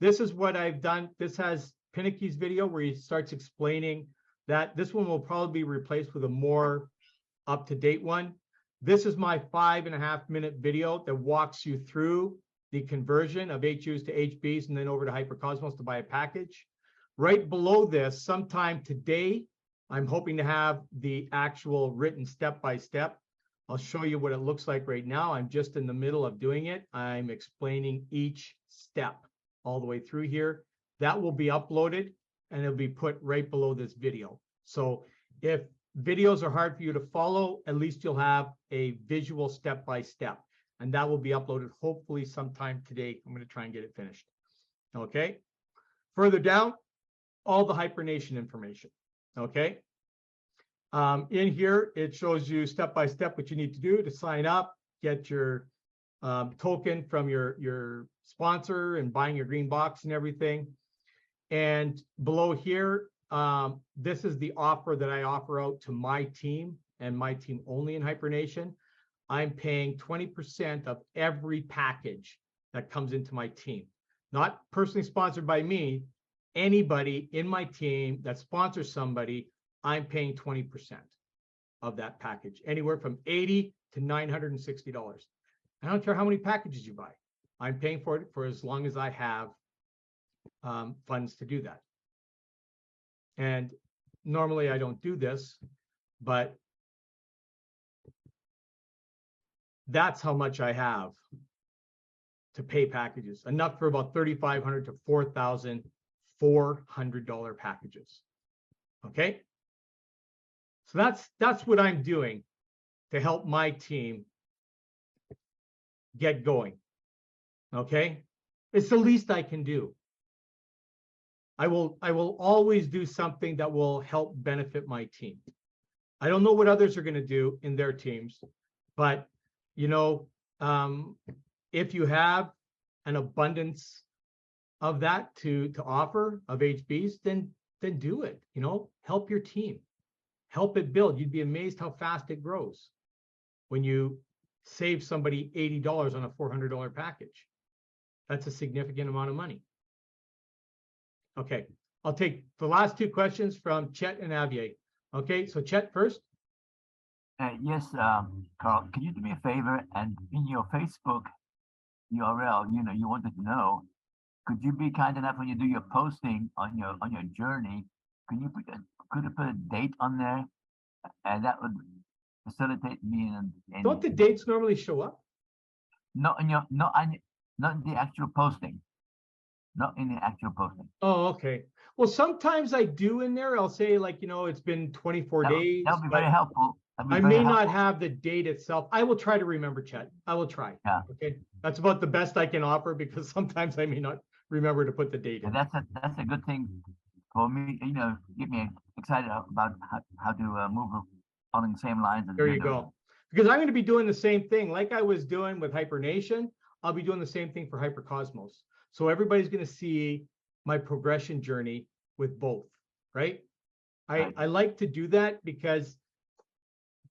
this is what I've done. This has Pinakee's video where he starts explaining that. This one will probably be replaced with a more up-to-date one. This is my 5.5-minute video that walks you through the conversion of HUs to HBs and then over to HyperCosmos to buy a package. Right below this, sometime today, I'm hoping to have the actual written step-by-step. I'll show you what it looks like right now. I'm just in the middle of doing it. I'm explaining each step all the way through here. That will be uploaded and it'll be put right below this video. So if videos are hard for you to follow, at least you'll have a visual step-by-step, and that will be uploaded hopefully sometime today. I'm going to try and get it finished. Okay. Further down, all the HyperNation information. Okay. In here, it shows you step-by-step what you need to do to sign up, get your token from your sponsor and buying your green box and everything. And below here, this is the offer that I offer out to my team and my team only in HyperNation. I'm paying 20% of every package that comes into my team. Not personally sponsored by me. Anybody in my team that sponsors somebody, I'm paying 20% of that package, anywhere from $80 to $960. I don't care how many packages you buy. I'm paying for it for as long as I have funds to do that. And normally I don't do this, but that's how much I have to pay packages, enough for about $3,500 to $4,400 packages. Okay. So that's what I'm doing to help my team get going. Okay. It's the least I can do. I will always do something that will help benefit my team. I don't know what others are going to do in their teams, but you know, if you have an abundance of that to offer of HBs, then do it. You know, help your team, help it build. You'd be amazed how fast it grows when you save somebody $80 on a $400 package. That's a significant amount of money. Okay, I'll take the last two questions from Chet and Avier. Okay, so Chet first. Yes, Carl, can you do me a favor and in your Facebook URL, you wanted to know, could you be kind enough when you do your posting on your journey, could you put a date on there, and that would facilitate me in Don't the dates normally show up? Not in the actual posting. Not in the actual posting. Oh, okay. Well, sometimes I do in there. I'll say like, you know, it's been 24 days. That would be very helpful. I may not have the date itself. I will try to remember, Chet. I will try. Yeah. Okay. That's about the best I can offer because sometimes I may not remember to put the date in. That's a good thing for me. You know, get me excited about how to move along the same lines. There you go. Because I'm going to be doing the same thing like I was doing with HyperNation. I'll be doing the same thing for HyperCosmos. So everybody's going to see my progression journey with both, right? I like to do that because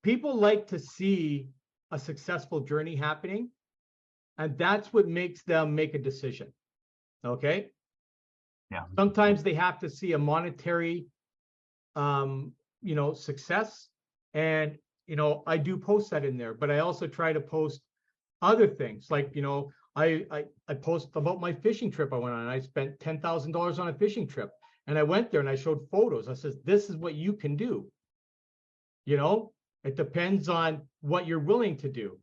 people like to see a successful journey happening, and that's what makes them make a decision. Okay. Yeah. Sometimes they have to see a monetary, success, and I do post that in there, but I also try to post other things like I post about my fishing trip I went on. I spent $10,000 on a fishing trip, and I went there and I showed photos. I says, this is what you can do. It depends on what you're willing to do,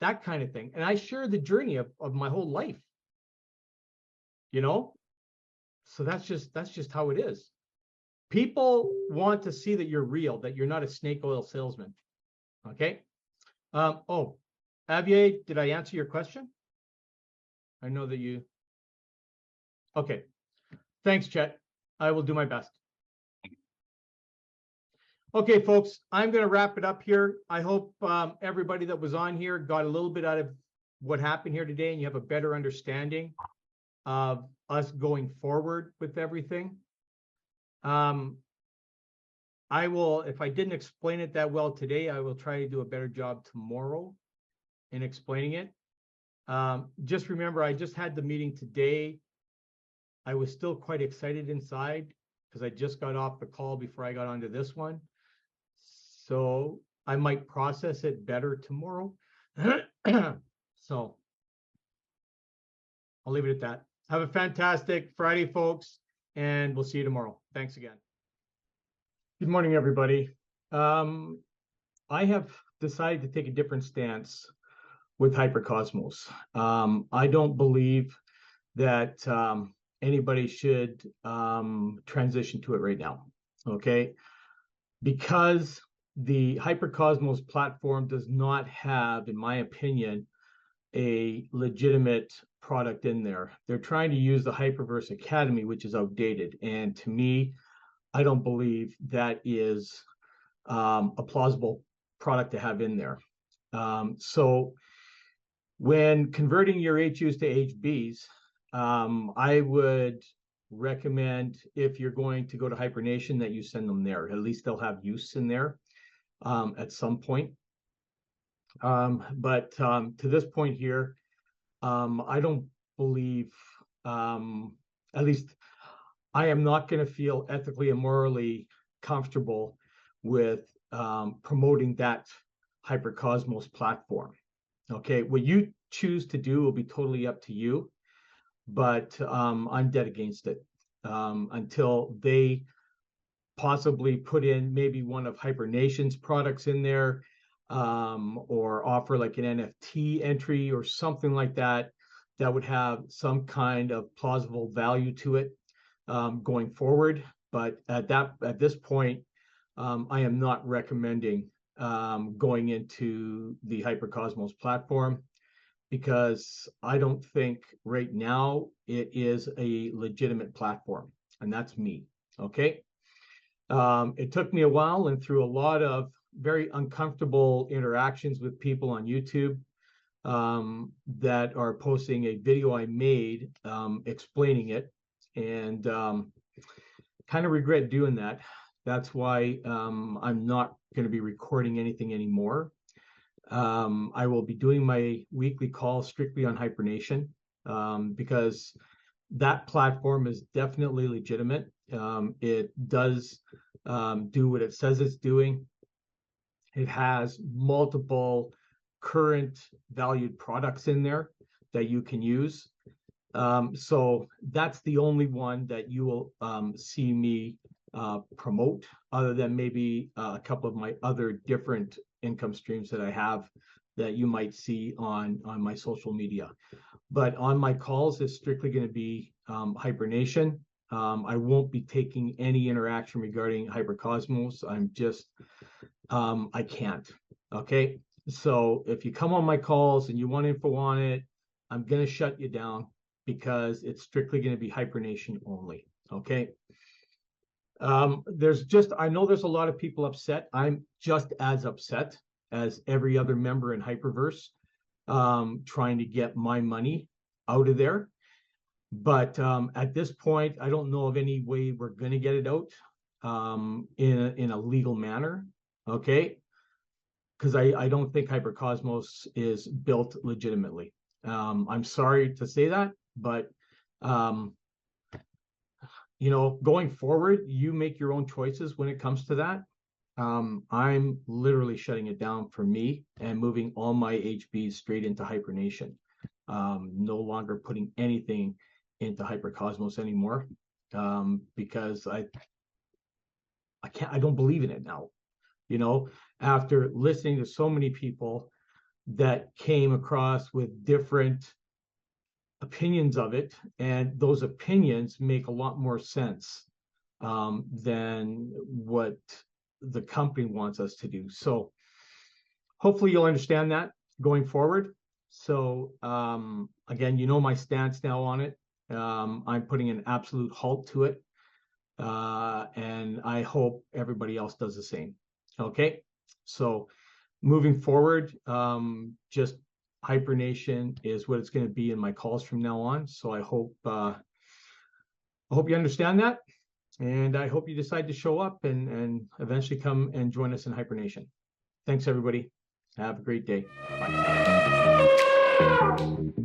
that kind of thing. And I share the journey of my whole life, so that's just how it is. People want to see that you're real, that you're not a snake oil salesman. Okay. Avier, did I answer your question? I know that you. Okay. Thanks, Chet. I will do my best. Okay, folks, I'm going to wrap it up here. I hope everybody that was on here got a little bit out of what happened here today, and you have a better understanding of us going forward with everything. I will, if I didn't explain it that well today, I will try to do a better job tomorrow in explaining it. Just remember, I just had the meeting today. I was still quite excited inside because I just got off the call before I got onto this one. So I might process it better tomorrow. So I'll leave it at that. Have a fantastic Friday, folks, and we'll see you tomorrow. Thanks again. Good morning, everybody. I have decided to take a different stance with HyperCosmos. I don't believe that anybody should transition to it right now, okay? Because the HyperCosmos platform does not have, in my opinion, a legitimate product in there. They're trying to use the Hyperverse Academy, which is outdated. And to me, I don't believe that is a plausible product to have in there. So when converting your HUs to HBs, I would recommend, if you're going to go to HyperNation, that you send them there. At least they'll have use in there at some point. But to this point here, I don't believe, at least I am not going to feel ethically and morally comfortable with promoting that HyperCosmos platform. Okay, what you choose to do will be totally up to you, but I'm dead against it until they possibly put in maybe one of HyperNation's products in there, or offer like an NFT entry or something like that, that would have some kind of plausible value to it going forward. But at this point, I am not recommending going into the HyperCosmos platform, because I don't think right now it is a legitimate platform, and that's me. Okay. It took me a while and through a lot of very uncomfortable interactions with people on YouTube that are posting a video I made explaining it, and kind of regret doing that. That's why I'm not going to be recording anything anymore. I will be doing my weekly call strictly on HyperNation, because that platform is definitely legitimate. It does do what it says it's doing. It has multiple current valued products in there that you can use. So that's the only one that you will see me promote, other than maybe a couple of my other different income streams that I have that you might see on my social media. But on my calls, it's strictly going to be HyperNation. I won't be taking any interaction regarding HyperCosmos. I'm just, I can't. Okay. So if you come on my calls and you want info on it, I'm going to shut you down, because it's strictly going to be HyperNation only. Okay. I know there's a lot of people upset. I'm just as upset as every other member in Hyperverse, trying to get my money out of there. But at this point, I don't know of any way we're going to get it out in a legal manner. Okay. Because I don't think HyperCosmos is built legitimately. I'm sorry to say that, but you know, going forward, you make your own choices when it comes to that. I'm literally shutting it down for me and moving all my HBs straight into HyperNation. No longer putting anything into HyperCosmos anymore, because I don't believe in it now. You know, after listening to so many people that came across with different opinions of it, and those opinions make a lot more sense than what the company wants us to do. So hopefully you'll understand that going forward. So again, you know my stance now on it. I'm putting an absolute halt to it, and I hope everybody else does the same. Okay, so moving forward, just HyperNation is what it's going to be in my calls from now on. So I hope you understand that. And I hope you decide to show up and eventually come and join us in HyperNation. Thanks, everybody. Have a great day. Bye.